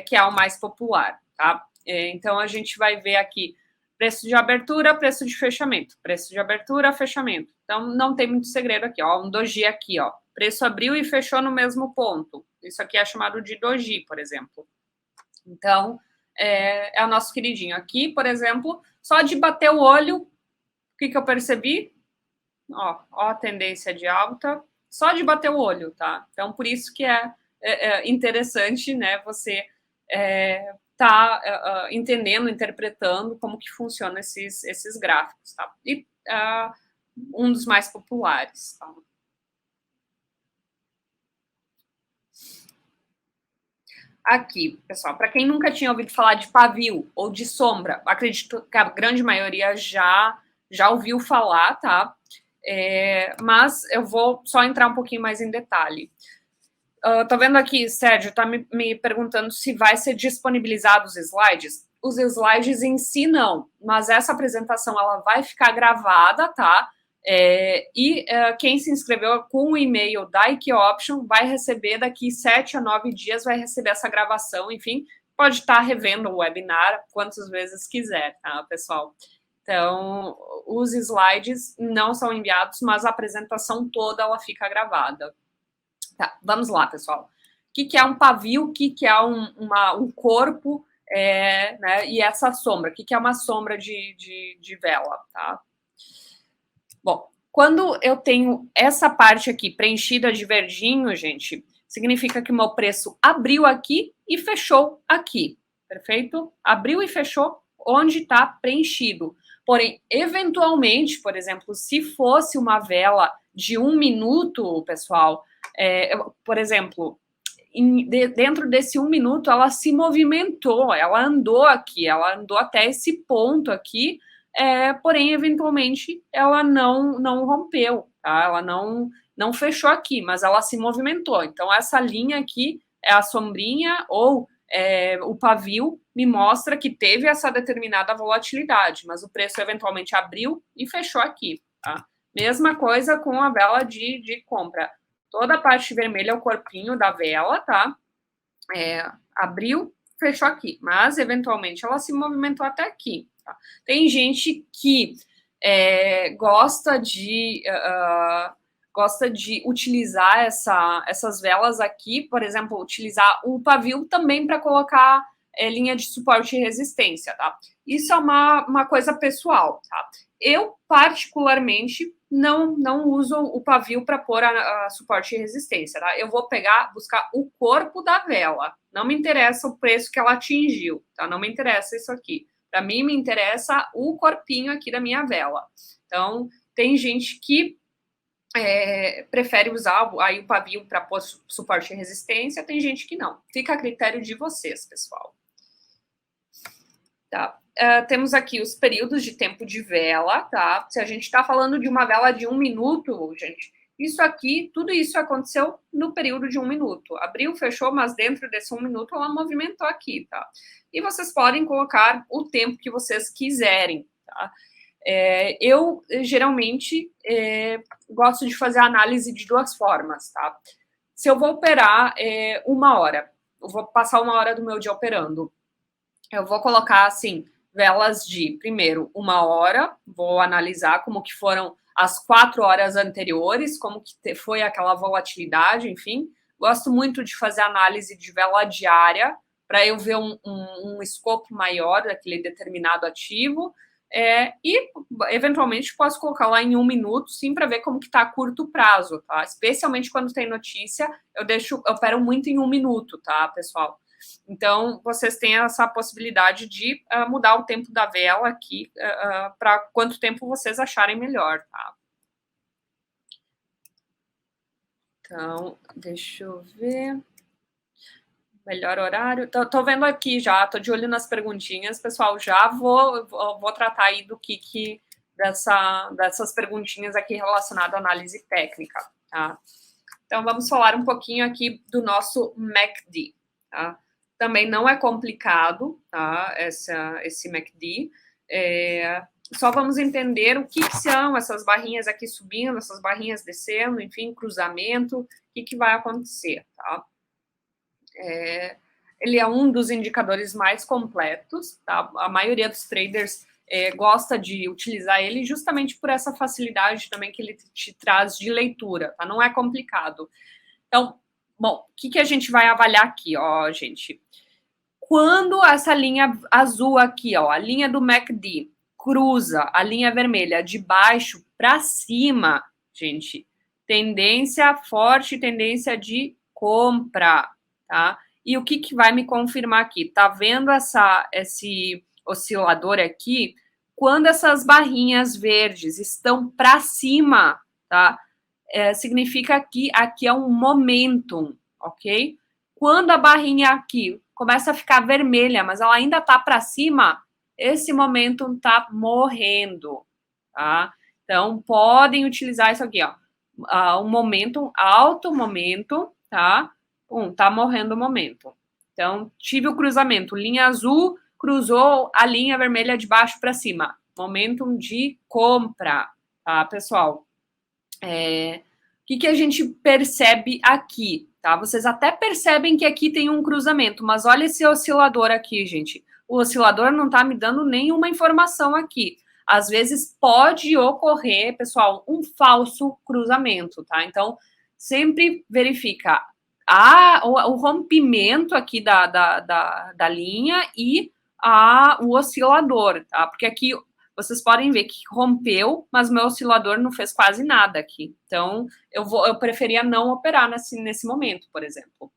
que é o mais popular, tá? Então, a gente vai ver aqui preço de abertura, preço de fechamento, preço de abertura, fechamento. Então, não tem muito segredo aqui, ó, um doji aqui, ó, preço abriu e fechou no mesmo ponto. Isso aqui é chamado de doji, por exemplo. Então, é o nosso queridinho. Aqui, por exemplo, só de bater o olho, o que eu percebi? Ó a tendência de alta, só de bater o olho, tá? Então, por isso que é interessante, né, você tá entendendo, interpretando como que funcionam esses gráficos, tá? E um dos mais populares, tá? Aqui, pessoal, para quem nunca tinha ouvido falar de pavio ou de sombra, acredito que a grande maioria já ouviu falar, tá? Mas eu vou só entrar um pouquinho mais em detalhe. Tô vendo aqui, Sérgio, tá me perguntando se vai ser disponibilizado os slides. Os slides em si, não, mas essa apresentação ela vai ficar gravada, tá? Quem se inscreveu com o e-mail da IKEOption vai receber daqui 7 a 9 dias, vai receber essa gravação, enfim, pode estar revendo o webinar quantas vezes quiser, tá, pessoal? Então, os slides não são enviados, mas a apresentação toda ela fica gravada. Tá, vamos lá, pessoal. O que é um pavio? O que é um corpo? Né, e essa sombra? O que é uma sombra de vela? Tá? Bom, quando eu tenho essa parte aqui preenchida de verdinho, gente, significa que o meu preço abriu aqui e fechou aqui. Perfeito? Abriu e fechou onde está preenchido. Porém, eventualmente, por exemplo, se fosse uma vela de 1 minuto, pessoal, por exemplo, dentro desse 1 minuto, ela se movimentou, ela andou aqui, ela andou até esse ponto aqui, porém, eventualmente, ela não rompeu, tá? Ela não fechou aqui, mas ela se movimentou. Então, essa linha aqui é a sombrinha ou o pavio me mostra que teve essa determinada volatilidade, mas o preço eventualmente abriu e fechou aqui, tá? Mesma coisa com a vela de compra. Toda a parte vermelha é o corpinho da vela, tá? Abriu, fechou aqui, mas eventualmente ela se movimentou até aqui. Tá? Tem gente que gosta de utilizar essas velas aqui, por exemplo, utilizar o pavio também para colocar linha de suporte e resistência, tá? Isso é uma coisa pessoal, tá? Eu, particularmente, não uso o pavio para pôr a suporte e resistência, tá? Eu vou buscar o corpo da vela. Não me interessa o preço que ela atingiu, tá? Não me interessa isso aqui. Para mim, me interessa o corpinho aqui da minha vela. Então, tem gente que prefere usar aí o pavio para pôr suporte e resistência, tem gente que não. Fica a critério de vocês, pessoal. Tá? Temos aqui os períodos de tempo de vela, tá? Se a gente está falando de uma vela de 1 minuto, gente, tudo isso aconteceu no período de 1 minuto. Abriu, fechou, mas dentro desse 1 minuto ela movimentou aqui, tá? E vocês podem colocar o tempo que vocês quiserem, tá? Eu, geralmente, gosto de fazer a análise de 2 formas, tá? Se eu vou operar 1 hora, eu vou passar 1 hora do meu dia operando, eu vou colocar, assim, velas de, primeiro, 1 hora, vou analisar como que foram as 4 horas anteriores, como que foi aquela volatilidade, enfim. Gosto muito de fazer análise de vela diária, para eu ver um escopo maior daquele determinado ativo, e, eventualmente, posso colocar lá em 1 minuto, sim, para ver como que está a curto prazo, tá? Especialmente quando tem notícia, eu opero muito em 1 minuto, tá, pessoal? Então, vocês têm essa possibilidade de mudar o tempo da vela aqui para quanto tempo vocês acharem melhor, tá? Então, deixa eu ver. Melhor horário. Tô vendo aqui já, tô de olho nas perguntinhas, pessoal. Já vou tratar aí do que dessas perguntinhas aqui relacionadas à análise técnica, tá? Então, vamos falar um pouquinho aqui do nosso MACD, tá? Também não é complicado, tá? Esse MACD. Só vamos entender o que são essas barrinhas aqui subindo, essas barrinhas descendo, enfim, cruzamento, o que vai acontecer, tá? Ele é um dos indicadores mais completos, tá? A maioria dos traders gosta de utilizar ele justamente por essa facilidade também que ele te traz de leitura, tá? Não é complicado. Então, bom, o que a gente vai avaliar aqui, ó, gente? Quando essa linha azul aqui, ó, a linha do MACD, cruza a linha vermelha de baixo para cima, gente, tendência forte, tendência de compra, tá? E o que vai me confirmar aqui? Tá vendo esse oscilador aqui? Quando essas barrinhas verdes estão para cima, tá? Significa que aqui é um momentum, ok? Quando a barrinha aqui começa a ficar vermelha, mas ela ainda tá para cima, esse momentum tá morrendo, tá? Então, podem utilizar isso aqui, ó. Um momentum, alto momento, tá? Tá morrendo o momento. Então, tive o cruzamento. Linha azul cruzou a linha vermelha de baixo para cima. Momentum de compra, tá, pessoal? O que a gente percebe aqui, tá? Vocês até percebem que aqui tem um cruzamento, mas olha esse oscilador aqui, gente. O oscilador não tá me dando nenhuma informação aqui. Às vezes pode ocorrer, pessoal, um falso cruzamento, tá? Então, sempre verifica o rompimento aqui da linha e o oscilador, tá? Porque aqui vocês podem ver que rompeu, mas meu oscilador não fez quase nada aqui. Então, eu preferia não operar nesse momento, por exemplo.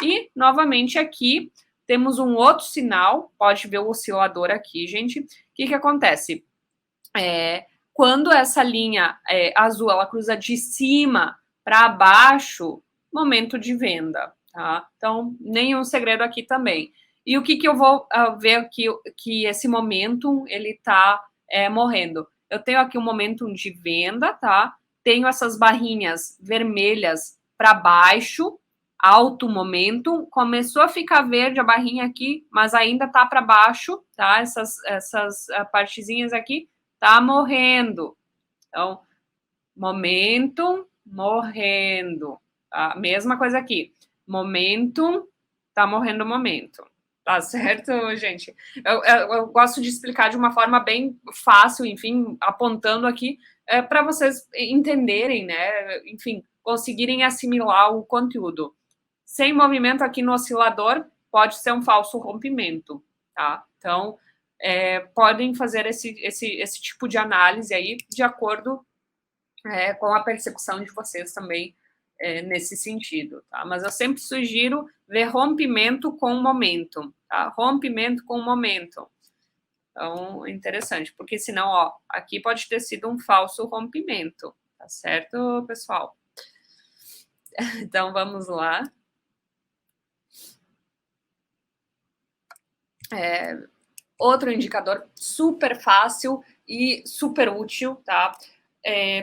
E, novamente, aqui temos um outro sinal, pode ver o oscilador aqui, gente. O que acontece? Quando essa linha azul, ela cruza de cima para baixo, momento de venda, tá? Então, nenhum segredo aqui também. E o que eu vou ver aqui, que esse momentum, ele tá morrendo. Eu tenho aqui um momentum de venda, tá? Tenho essas barrinhas vermelhas para baixo, alto momentum, começou a ficar verde a barrinha aqui, mas ainda tá para baixo, tá? Essas partezinhas aqui tá morrendo. Então, momentum morrendo. Tá? Mesma coisa aqui. Momentum tá morrendo o momento. Tá certo, gente? Eu gosto de explicar de uma forma bem fácil, enfim, apontando aqui, para vocês entenderem, né? Enfim, conseguirem assimilar o conteúdo. Sem movimento aqui no oscilador, pode ser um falso rompimento, tá? Então, podem fazer esse tipo de análise aí, de acordo com a percepção de vocês também nesse sentido, tá? Mas eu sempre sugiro ver rompimento com momento, tá? Rompimento com momento. Então, interessante, porque senão, ó, aqui pode ter sido um falso rompimento, tá certo, pessoal? Então, vamos lá. Outro indicador super fácil e super útil, tá?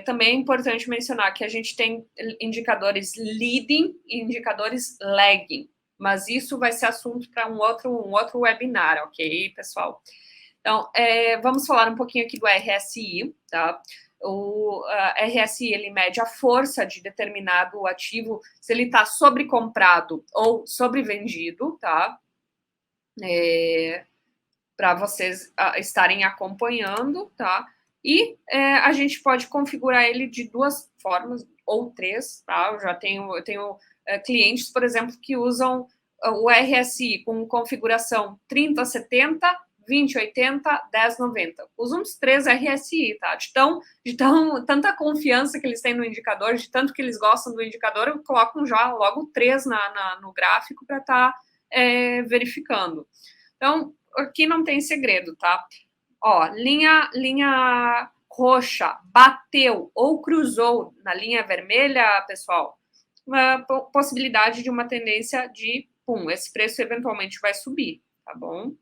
Também é importante mencionar que a gente tem indicadores leading e indicadores lagging, mas isso vai ser assunto para um outro webinar, ok, pessoal? Então, vamos falar um pouquinho aqui do RSI, tá? O RSI, ele mede a força de determinado ativo, se ele está sobrecomprado ou sobrevendido, tá? Para vocês estarem acompanhando, tá? E a gente pode configurar ele de duas formas, ou três, tá? Eu tenho clientes, por exemplo, que usam o RSI com configuração 30-70, 20-80, 10-90. Usam os três RSI, tá? De tanta confiança que eles têm no indicador, de tanto que eles gostam do indicador, colocam já logo três no gráfico para estar verificando. Então, aqui não tem segredo, tá? Ó, linha roxa bateu ou cruzou na linha vermelha, pessoal, uma possibilidade de uma tendência de, esse preço eventualmente vai subir, tá bom?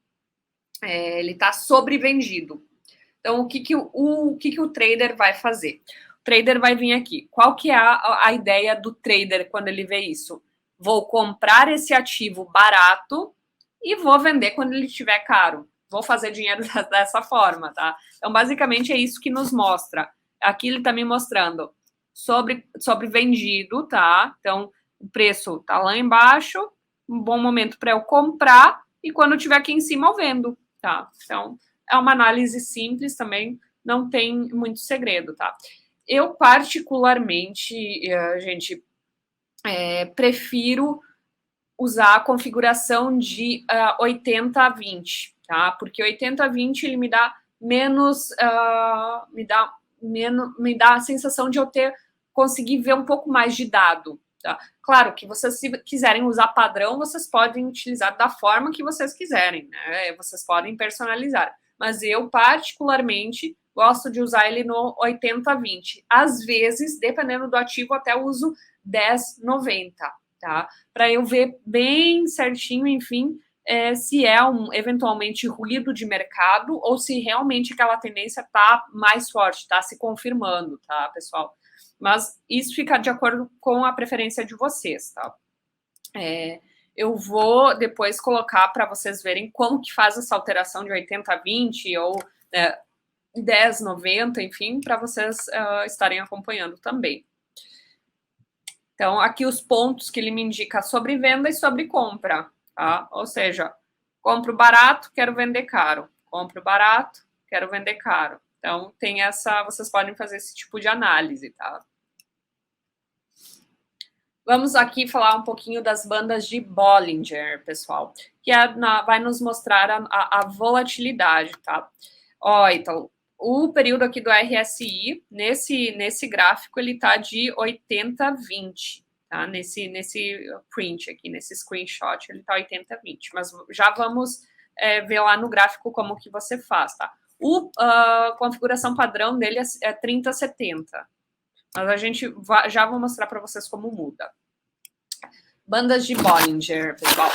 Ele está sobrevendido. Então, o que o trader vai fazer? O trader vai vir aqui. Qual que é a ideia do trader quando ele vê isso? Vou comprar esse ativo barato e vou vender quando ele estiver caro. Vou fazer dinheiro dessa forma, tá? Então, basicamente, é isso que nos mostra. Aqui ele está me mostrando sobre vendido, tá? Então, o preço está lá embaixo, um bom momento para eu comprar, e quando estiver aqui em cima eu vendo, tá? Então, é uma análise simples também, não tem muito segredo, tá? Eu, particularmente, gente, prefiro usar a configuração de 80-20, tá? Porque 80-20 ele me dá menos, me dá a sensação de eu conseguir ver um pouco mais de dado, tá? Claro que vocês, se quiserem usar padrão, vocês podem utilizar da forma que vocês quiserem, né? Vocês podem personalizar. Mas eu, particularmente, gosto de usar ele no 80-20. Às vezes, dependendo do ativo, até uso 10-90, tá? Para eu ver bem certinho, enfim, se é eventualmente ruído de mercado ou se realmente aquela tendência está mais forte, está se confirmando, tá, pessoal? Mas isso fica de acordo com a preferência de vocês, tá? Eu vou depois colocar para vocês verem como que faz essa alteração de 80-20 ou 10-90, enfim, para vocês estarem acompanhando também. Então, aqui os pontos que ele me indica sobre venda e sobre compra, tá? Ou seja, compro barato, quero vender caro. Compro barato, quero vender caro. Então, tem vocês podem fazer esse tipo de análise, tá? Vamos aqui falar um pouquinho das bandas de Bollinger, pessoal, que vai nos mostrar a volatilidade, tá? Ó, então, o período aqui do RSI, nesse gráfico, ele tá de 80-20, tá? Nesse print aqui, nesse screenshot, ele tá 80-20, mas já vamos ver lá no gráfico como que você faz, tá? A configuração padrão dele é 30-70, mas a gente já vou mostrar para vocês como muda. Bandas de Bollinger, pessoal.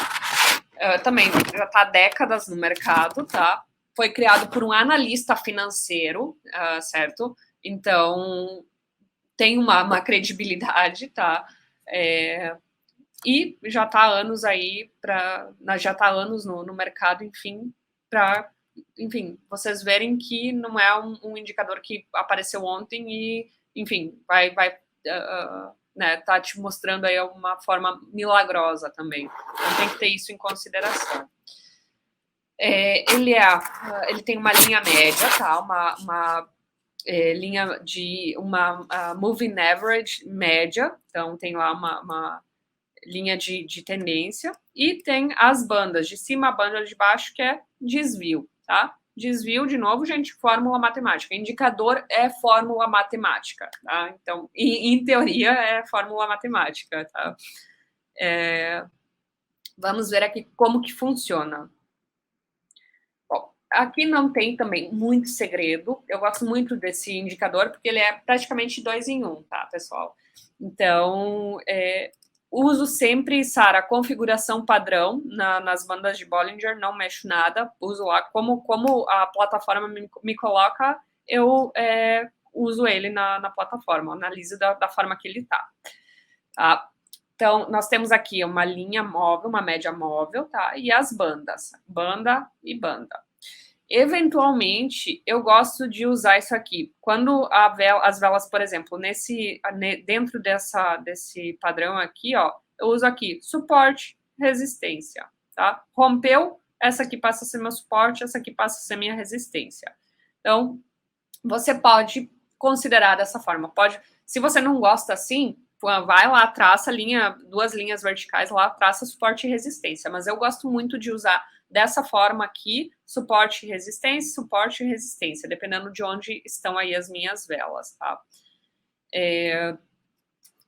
Também já está há décadas no mercado, tá? Foi criado por um analista financeiro, certo? Então, tem uma credibilidade, tá? E já está há anos aí, já está há anos no mercado, enfim, para, enfim, vocês verem que não é um indicador que apareceu ontem e, enfim, vai né, tá te mostrando aí uma forma milagrosa também. Então tem que ter isso em consideração. Ele tem uma linha média, tá? Uma linha de uma moving average média, então tem lá uma linha de tendência, e tem as bandas de cima, a banda de baixo, que é desvio, tá? Desvio, de novo, gente, fórmula matemática. Indicador é fórmula matemática, tá? Então, em teoria, é fórmula matemática, tá? Vamos ver aqui como que funciona. Bom, aqui não tem também muito segredo. Eu gosto muito desse indicador, porque ele é praticamente 2 em 1, tá, pessoal? Então, uso sempre, Sara, configuração padrão nas bandas de Bollinger, não mexo nada, uso lá como a plataforma me coloca, eu uso ele na plataforma, analiso da forma que ele tá? Então, nós temos aqui uma linha móvel, uma média móvel, tá? E as bandas, banda e banda. Eventualmente, eu gosto de usar isso aqui. Quando as velas, por exemplo, dentro desse padrão aqui, ó, eu uso aqui suporte, resistência, tá? Rompeu, essa aqui passa a ser meu suporte, essa aqui passa a ser minha resistência. Então, você pode considerar dessa forma. Se você não gosta assim, vai lá, traça duas linhas verticais lá, traça suporte e resistência. Mas eu gosto muito de usar dessa forma aqui, suporte e resistência, dependendo de onde estão aí as minhas velas, tá?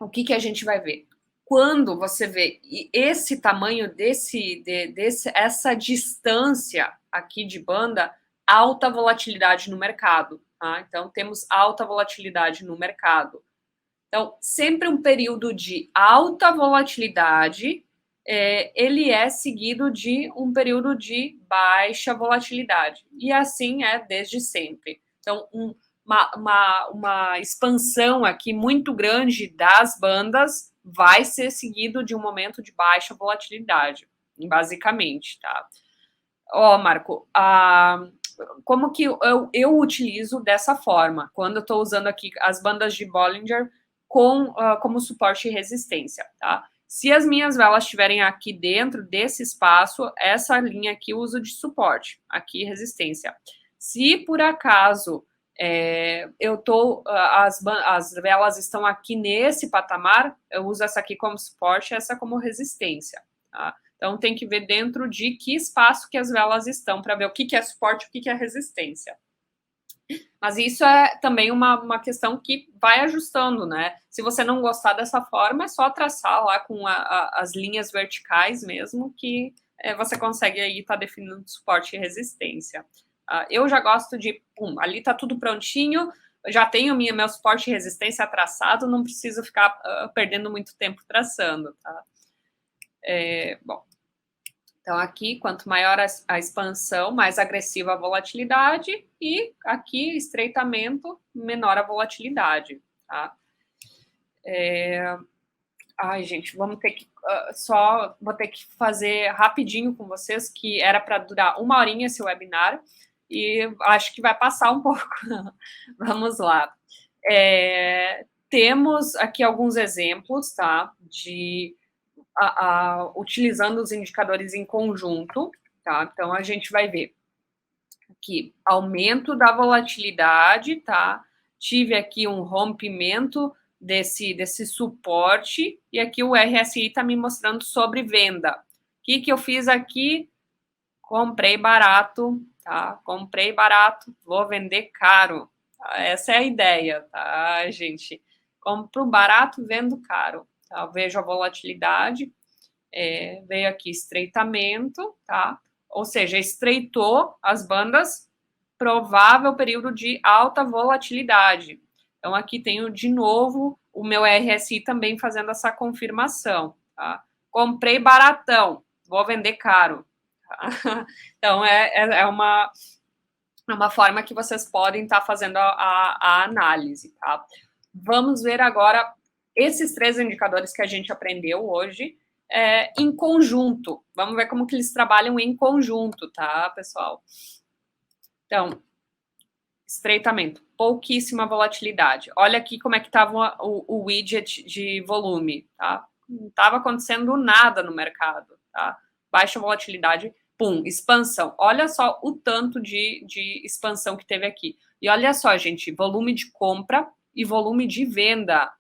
O que a gente vai ver? quando você vê esse tamanho essa distância aqui de banda, alta volatilidade no mercado, tá? Então, temos alta volatilidade no mercado. Então, sempre um período de alta volatilidade, ele é seguido de um período de baixa volatilidade. E assim é desde sempre. Então, uma expansão aqui muito grande das bandas vai ser seguido de um momento de baixa volatilidade, basicamente, tá? Ó, Marco, como que eu utilizo dessa forma, quando eu estou usando aqui as bandas de Bollinger como suporte e resistência, tá? Se as minhas velas estiverem aqui dentro desse espaço, essa linha aqui eu uso de suporte, aqui resistência. Se por acaso as velas estão aqui nesse patamar, eu uso essa aqui como suporte, essa como resistência, tá? Então, tem que ver dentro de que espaço que as velas estão, para ver o que é suporte e o que é resistência. Mas isso é também uma questão que vai ajustando, né? Se você não gostar dessa forma, é só traçar lá com as linhas verticais mesmo, que você consegue aí estar definindo suporte e resistência. Eu já gosto de, ali tá tudo prontinho, eu já tenho meu suporte e resistência traçado, não preciso ficar perdendo muito tempo traçando, tá? Bom, então aqui, quanto maior a expansão, mais agressiva a volatilidade, e aqui, estreitamento, menor a volatilidade, tá? Ai, gente, vamos ter que vou ter que fazer rapidinho com vocês, que era para durar 1 horinha esse webinar, e acho que vai passar um pouco. Vamos lá. Temos aqui alguns exemplos, tá? Utilizando os indicadores em conjunto, tá? Então, a gente vai ver aqui aumento da volatilidade, tá? Tive aqui um rompimento desse suporte, e aqui o RSI está me mostrando sobre venda. O que eu fiz aqui? Comprei barato, tá? Comprei barato, vou vender caro. Essa é a ideia, tá, gente? Compro barato, vendo caro. Tá? Vejo a volatilidade, veio aqui estreitamento, tá? Ou seja, estreitou as bandas, provável período de alta volatilidade. Então, aqui tenho de novo o meu RSI também fazendo essa confirmação, tá? Comprei baratão, vou vender caro. Tá? Então, é uma forma que vocês podem estar fazendo a análise, tá? Vamos ver agora esses 3 indicadores que a gente aprendeu hoje em conjunto. Vamos ver como que eles trabalham em conjunto, tá, pessoal? Então, estreitamento, pouquíssima volatilidade. Olha aqui como é que estava o widget de volume, tá? Não estava acontecendo nada no mercado, tá? Baixa volatilidade, pum, expansão. Olha só o tanto de expansão que teve aqui. E olha só, gente, volume de compra e volume de venda.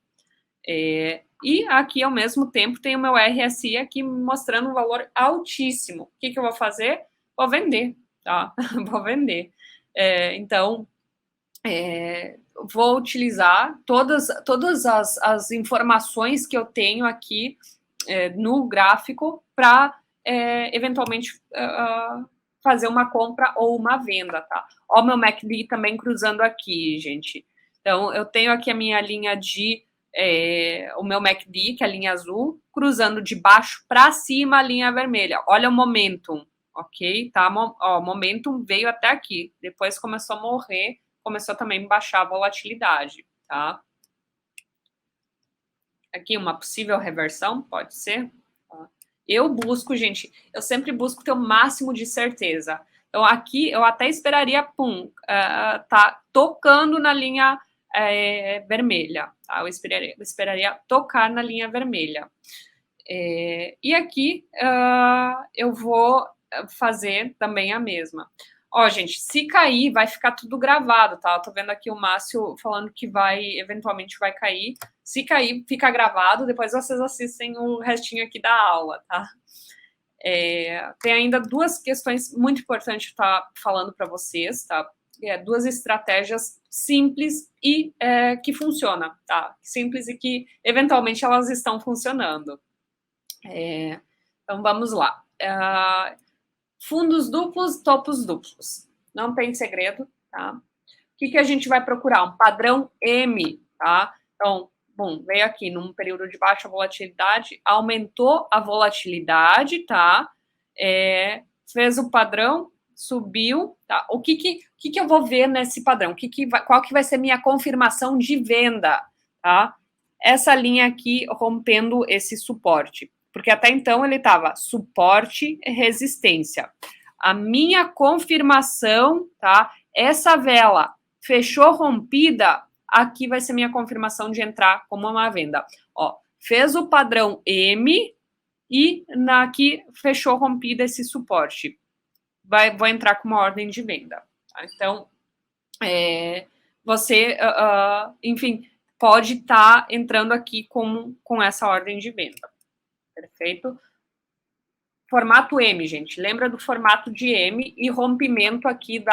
E aqui, ao mesmo tempo, tem o meu RSI aqui mostrando um valor altíssimo. O que eu vou fazer? Vou vender, tá? Vou vender. Então, vou utilizar todas as informações que eu tenho aqui no gráfico para, eventualmente, fazer uma compra ou uma venda, tá? Ó, o meu MACD também cruzando aqui, gente. Então, eu tenho aqui a minha linha de o meu MACD, que é a linha azul, cruzando de baixo para cima a linha vermelha. Olha o momentum, ok? Tá? Ó, o momentum veio até aqui, depois começou a morrer, começou também a baixar a volatilidade, tá? Aqui uma possível reversão, pode ser. Tá? Eu busco, gente, eu sempre busco ter o máximo de certeza. Então, aqui eu até esperaria, tá tocando na linha vermelha, tá? Eu esperaria tocar na linha vermelha. E aqui eu vou fazer também a mesma. Ó, gente, se cair, vai ficar tudo gravado, tá? Eu tô vendo aqui o Márcio falando que eventualmente vai cair. Se cair, fica gravado, depois vocês assistem o restinho aqui da aula, tá? Tem ainda 2 questões muito importantes que eu estar falando para vocês, tá? duas estratégias simples e que funcionam, tá? Simples e que, eventualmente, elas estão funcionando. Então, vamos lá. Fundos duplos, topos duplos. Não tem segredo, tá? O que a gente vai procurar? Um padrão M, tá? Então, bom, veio aqui num período de baixa volatilidade, aumentou a volatilidade, tá? Fez o padrão, subiu, tá? O que eu vou ver nesse padrão? Qual que vai ser minha confirmação de venda, tá? Essa linha aqui rompendo esse suporte, porque até então ele estava suporte e resistência. A minha confirmação, tá? Essa vela fechou rompida, aqui vai ser minha confirmação de entrar como uma venda. Ó, fez o padrão M e aqui fechou rompida esse suporte. Vou entrar com uma ordem de venda. Tá? Então, você, enfim, pode estar entrando aqui com essa ordem de venda. Perfeito? Formato M, gente. Lembra do formato de M e rompimento aqui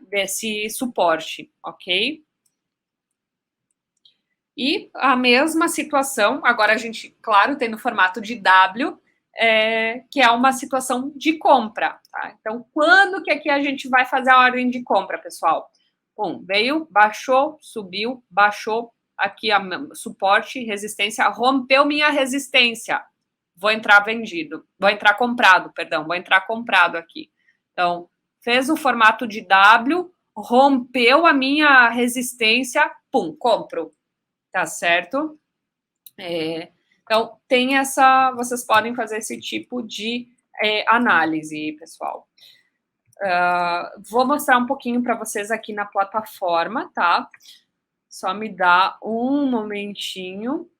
desse suporte, ok? E a mesma situação, agora a gente, claro, tem no formato de W, que é uma situação de compra, tá? Então, quando que aqui a gente vai fazer a ordem de compra, pessoal? Bom, veio, baixou, subiu, baixou, aqui a suporte, resistência, rompeu minha resistência. Vou entrar vendido, vou entrar comprado, perdão, vou entrar comprado aqui. Então, fez o formato de W, rompeu a minha resistência, pum, compro. Tá certo? Então, vocês podem fazer esse tipo de análise, pessoal. Vou mostrar um pouquinho para vocês aqui na plataforma, tá? Só me dá um momentinho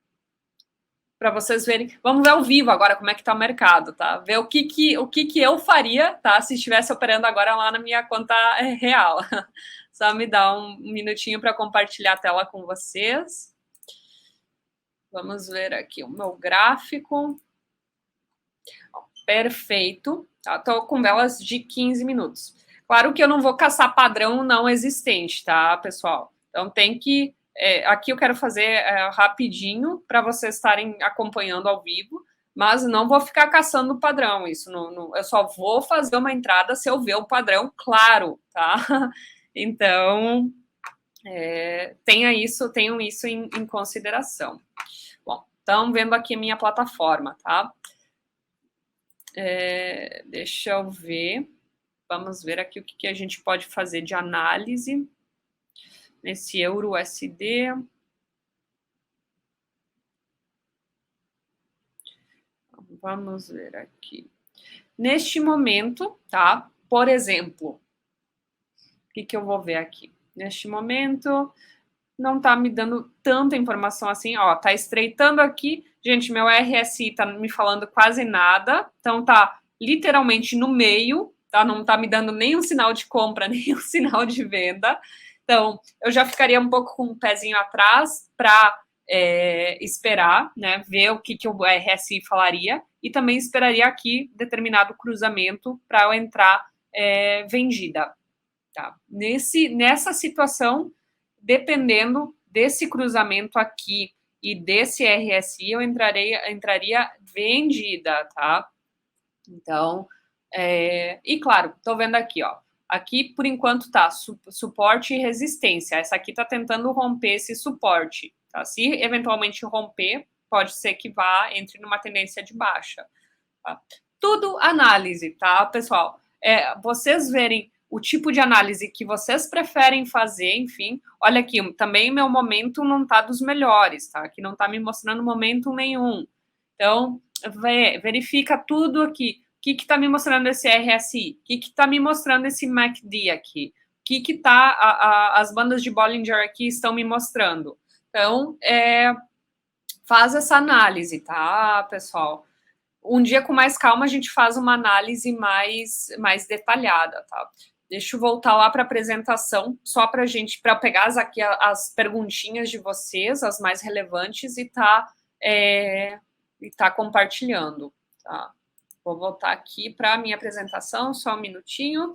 para vocês verem. Vamos ver ao vivo agora como é que tá o mercado, tá? Ver o que eu faria, tá? Se estivesse operando agora lá na minha conta real. Só me dá um minutinho para compartilhar a tela com vocês. Vamos ver aqui o meu gráfico. Perfeito. Estou com velas de 15 minutos. Claro que eu não vou caçar padrão não existente, tá, pessoal? Então tem que... aqui eu quero fazer rapidinho para vocês estarem acompanhando ao vivo, mas não vou ficar caçando o padrão. Isso eu só vou fazer uma entrada se eu ver o padrão claro, tá? Então, tenham isso em consideração. Bom, estão vendo aqui a minha plataforma, tá? Deixa eu ver. Vamos ver aqui o que a gente pode fazer de análise nesse Euro-USD. Vamos ver aqui. Neste momento, tá? Por exemplo, o que eu vou ver aqui? Neste momento, não tá me dando tanta informação assim, ó, tá estreitando aqui. Gente, meu RSI tá me falando quase nada, então tá literalmente no meio, tá? Não tá me dando nem um sinal de compra, nem um sinal de venda. Então, eu já ficaria um pouco com um pezinho atrás para esperar, né, ver o que o RSI falaria, e também esperaria aqui determinado cruzamento para eu entrar vendida. Tá? Nessa situação, dependendo desse cruzamento aqui e desse RSI, eu entraria vendida, tá? Então, e claro, tô vendo aqui, ó. Aqui, por enquanto, tá suporte e resistência. Essa aqui tá tentando romper esse suporte, tá? Se eventualmente romper, pode ser que entre numa tendência de baixa, tá? Tudo análise, tá, pessoal? Vocês verem o tipo de análise que vocês preferem fazer, enfim. Olha aqui, também meu momento não tá dos melhores, tá? Aqui não tá me mostrando momento nenhum. Então, verifica tudo aqui. O que está me mostrando esse RSI? O que está me mostrando esse MACD aqui? O que as bandas de Bollinger aqui estão me mostrando? Então, faz essa análise, tá, pessoal? Um dia com mais calma a gente faz uma análise mais detalhada, tá? Deixa eu voltar lá para a apresentação, só para pegar aqui as perguntinhas de vocês, as mais relevantes, e tá compartilhando, tá? Vou voltar aqui para a minha apresentação, só um minutinho.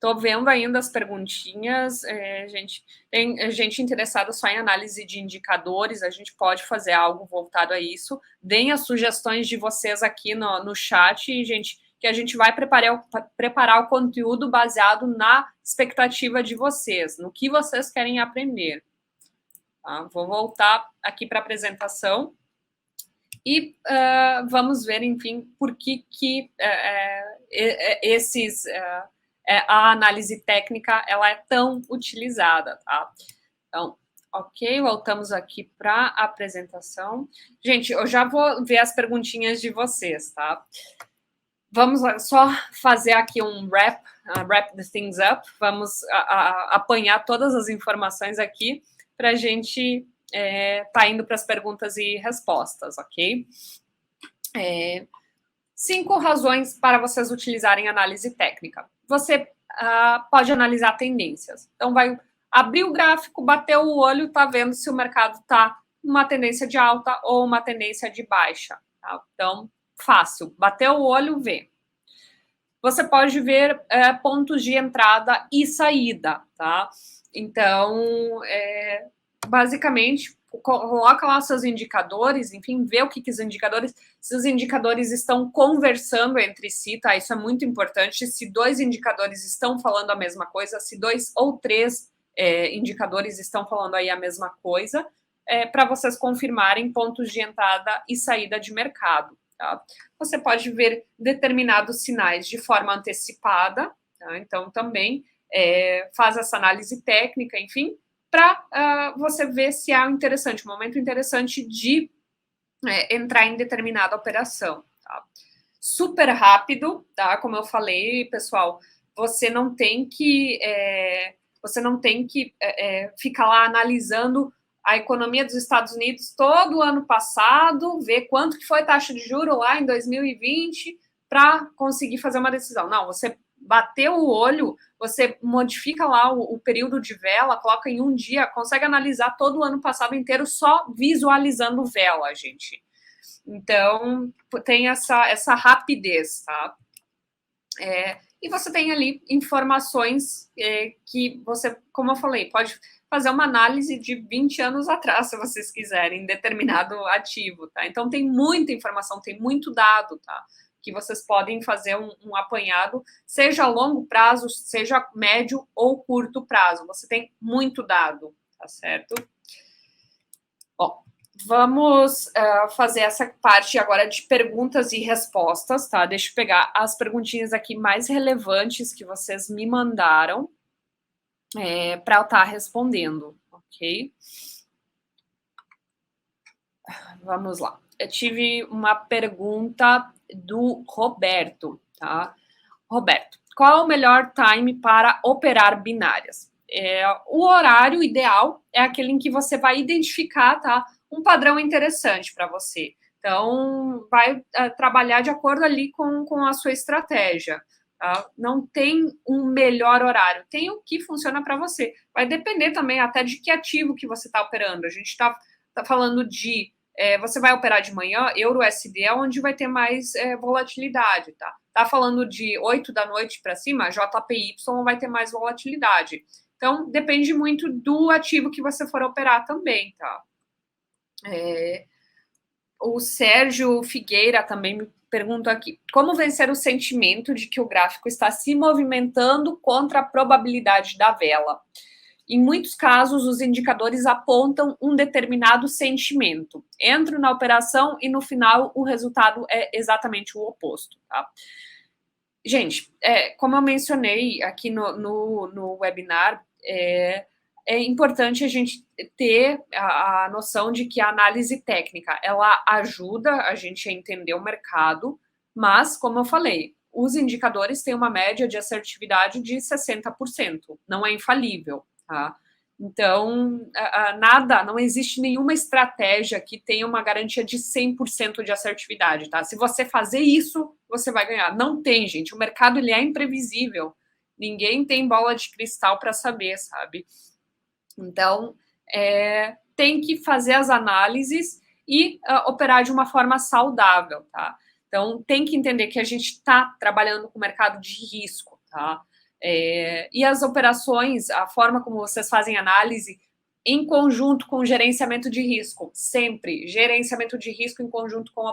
Tô vendo ainda as perguntinhas, gente, tem gente interessada só em análise de indicadores, a gente pode fazer algo voltado a isso. Deem as sugestões de vocês aqui no chat, gente, que a gente vai preparar o conteúdo baseado na expectativa de vocês, no que vocês querem aprender. Tá? Vou voltar aqui para a apresentação e vamos ver, enfim, por que a análise técnica ela é tão utilizada, tá? Então, ok, voltamos aqui para a apresentação. Gente, eu já vou ver as perguntinhas de vocês, tá? Vamos só fazer aqui um wrap the things up, vamos apanhar todas as informações aqui para a gente tá indo para as perguntas e respostas, ok? 5 razões para vocês utilizarem análise técnica. Você pode analisar tendências. Então, vai abrir o gráfico, bater o olho, tá vendo se o mercado tá uma tendência de alta ou uma tendência de baixa. Tá? Então, fácil. Bateu o olho, vê. Você pode ver pontos de entrada e saída, tá? Então, basicamente, coloca lá seus indicadores, enfim, vê o que os indicadores, se os indicadores estão conversando entre si, tá? Isso é muito importante. Se 2 indicadores estão falando a mesma coisa, se 2 ou 3 indicadores estão falando aí a mesma coisa, para vocês confirmarem pontos de entrada e saída de mercado. Tá? Você pode ver determinados sinais de forma antecipada, tá? Então também faz essa análise técnica, enfim, para você ver se há um momento interessante de entrar em determinada operação. Tá? Super rápido, tá? Como eu falei, pessoal, você não tem que ficar lá analisando a economia dos Estados Unidos todo o ano passado, ver quanto que foi a taxa de juros lá em 2020 para conseguir fazer uma decisão. Não, você bateu o olho, você modifica lá o período de vela, coloca em um dia, consegue analisar todo o ano passado inteiro só visualizando vela, gente. Então, tem essa rapidez, tá? E você tem ali informações que você, como eu falei, pode fazer uma análise de 20 anos atrás, se vocês quiserem, em determinado ativo, tá? Então, tem muita informação, tem muito dado, tá? Que vocês podem fazer um apanhado, seja a longo prazo, seja médio ou curto prazo. Você tem muito dado, tá certo? Bom, vamos fazer essa parte agora de perguntas e respostas, tá? Deixa eu pegar as perguntinhas aqui mais relevantes que vocês me mandaram para eu estar respondendo, ok? Vamos lá. Eu tive uma pergunta do Roberto, tá? Roberto, qual é o melhor time para operar binárias? O horário ideal é aquele em que você vai identificar, tá, um padrão interessante para você. Então, vai trabalhar de acordo ali com a sua estratégia. Tá? Não tem um melhor horário, tem o que funciona para você. Vai depender também até de que ativo que você está operando. A gente está falando de você vai operar de manhã, Euro-USD é onde vai ter mais volatilidade, tá? Tá falando de 8 da noite para cima, JPY vai ter mais volatilidade. Então, depende muito do ativo que você for operar também, tá? O Sérgio Figueira também me pergunta aqui, como vencer o sentimento de que o gráfico está se movimentando contra a probabilidade da vela? Em muitos casos, os indicadores apontam um determinado sentimento. Entro na operação e, no final, o resultado é exatamente o oposto. Tá? Gente, como eu mencionei aqui no webinar, é importante a gente ter a noção de que a análise técnica, ela ajuda a gente a entender o mercado, mas, como eu falei, os indicadores têm uma média de assertividade de 60%, não é infalível. Tá? Então, não existe nenhuma estratégia que tenha uma garantia de 100% de assertividade, tá? Se você fazer isso, você vai ganhar. Não tem, gente. O mercado, ele é imprevisível. Ninguém tem bola de cristal para saber, sabe? Então, tem que fazer as análises e operar de uma forma saudável, tá? Então, tem que entender que a gente está trabalhando com o mercado de risco, tá? E as operações, a forma como vocês fazem análise, em conjunto com gerenciamento de risco, sempre. Gerenciamento de risco em conjunto com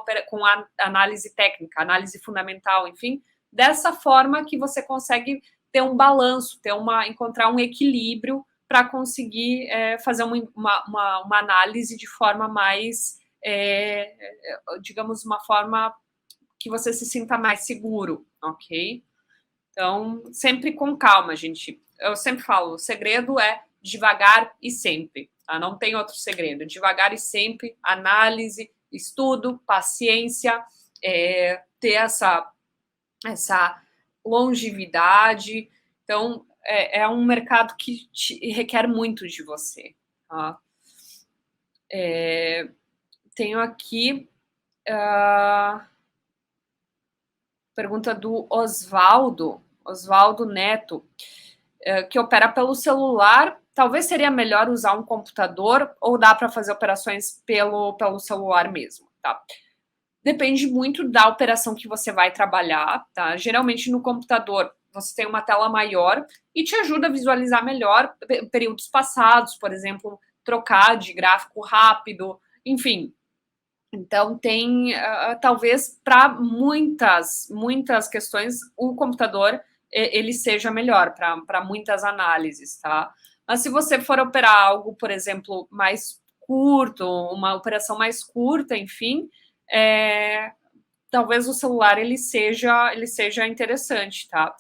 a análise técnica, análise fundamental, enfim. Dessa forma que você consegue ter um balanço, encontrar um equilíbrio para conseguir fazer uma análise de forma mais, digamos, uma forma que você se sinta mais seguro, ok? Então, sempre com calma, gente. Eu sempre falo, o segredo é devagar e sempre, tá? Não tem outro segredo. Devagar e sempre, análise, estudo, paciência, ter essa longevidade. Então, é um mercado que requer muito de você, tá? Tenho aqui pergunta do Oswaldo Neto, que opera pelo celular. Talvez seria melhor usar um computador ou dá para fazer operações pelo celular mesmo, tá? Depende muito da operação que você vai trabalhar, tá? Geralmente no computador você tem uma tela maior e te ajuda a visualizar melhor períodos passados, por exemplo, trocar de gráfico rápido, enfim. Então, tem, talvez, para muitas questões, o computador ele seja melhor para muitas análises, tá? Mas se você for operar algo, por exemplo, mais curto, uma operação mais curta, enfim, talvez o celular ele seja interessante, tá?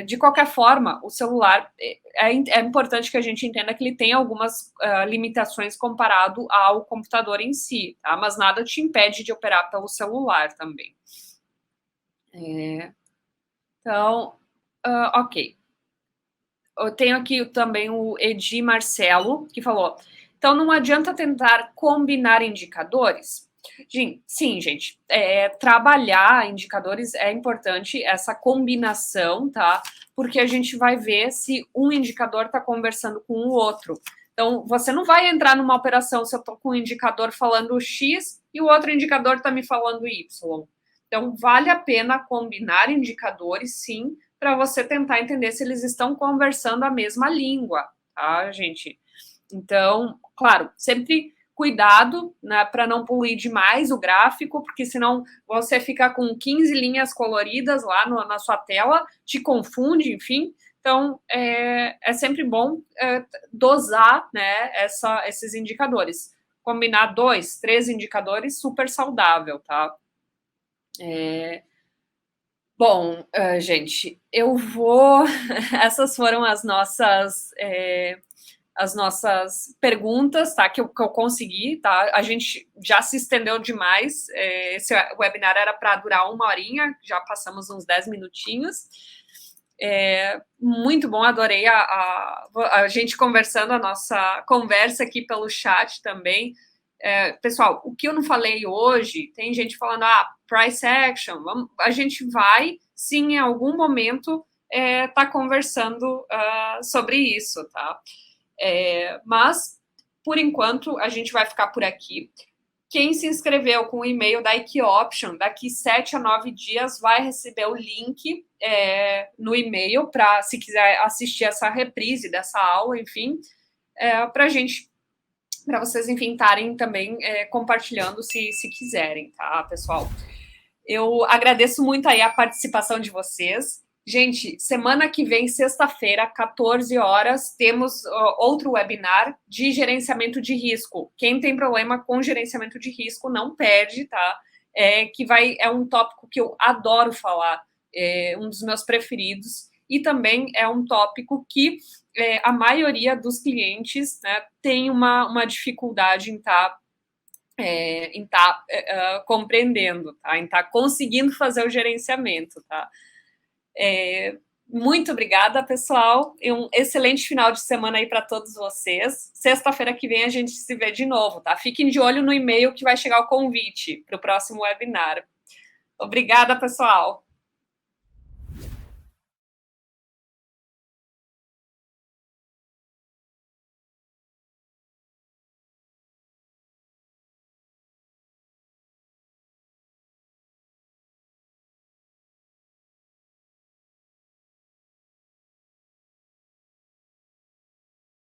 De qualquer forma, o celular é importante que a gente entenda que ele tem algumas limitações comparado ao computador em si, tá? Mas nada te impede de operar pelo celular também. Então, ok. Eu tenho aqui também o Edi Marcelo, que falou: então não adianta tentar combinar indicadores? Sim, gente, trabalhar indicadores é importante, essa combinação, tá? Porque a gente vai ver se um indicador está conversando com o outro. Então, você não vai entrar numa operação se eu estou com um indicador falando X e o outro indicador está me falando Y. Então, vale a pena combinar indicadores, sim, para você tentar entender se eles estão conversando a mesma língua, tá, gente? Então, claro, sempre cuidado, né, para não poluir demais o gráfico, porque senão você fica com 15 linhas coloridas lá na sua tela, te confunde, enfim. Então, é sempre bom dosar, né, esses indicadores. Combinar 2, 3 indicadores, super saudável, tá? Bom, gente, eu vou... Essas foram as nossas perguntas, tá? Que eu consegui, tá? A gente já se estendeu demais. Esse webinar era para durar 1 horinha, já passamos uns 10 minutinhos. Muito bom, adorei a gente conversando, a nossa conversa aqui pelo chat também. Pessoal, o que eu não falei hoje, tem gente falando, price action, a gente vai, sim, em algum momento, tá conversando sobre isso, tá? Mas, por enquanto, a gente vai ficar por aqui. Quem se inscreveu com o e-mail da Equioption, daqui 7 a 9 dias, vai receber o link no e-mail para, se quiser assistir essa reprise dessa aula, enfim, para vocês, enfim, estarem também compartilhando se quiserem, tá, pessoal? Eu agradeço muito aí a participação de vocês. Gente, semana que vem, sexta-feira, 14 horas, temos outro webinar de gerenciamento de risco. Quem tem problema com gerenciamento de risco, não perde, tá? É um tópico que eu adoro falar, um dos meus preferidos, e também é um tópico que a maioria dos clientes, né, tem uma dificuldade em estar compreendendo, tá? Em estar conseguindo fazer o gerenciamento, tá? Muito obrigada, pessoal, e um excelente final de semana aí para todos vocês. Sexta-feira que vem a gente se vê de novo, tá? Fiquem de olho no e-mail que vai chegar o convite para o próximo webinar. Obrigada, pessoal!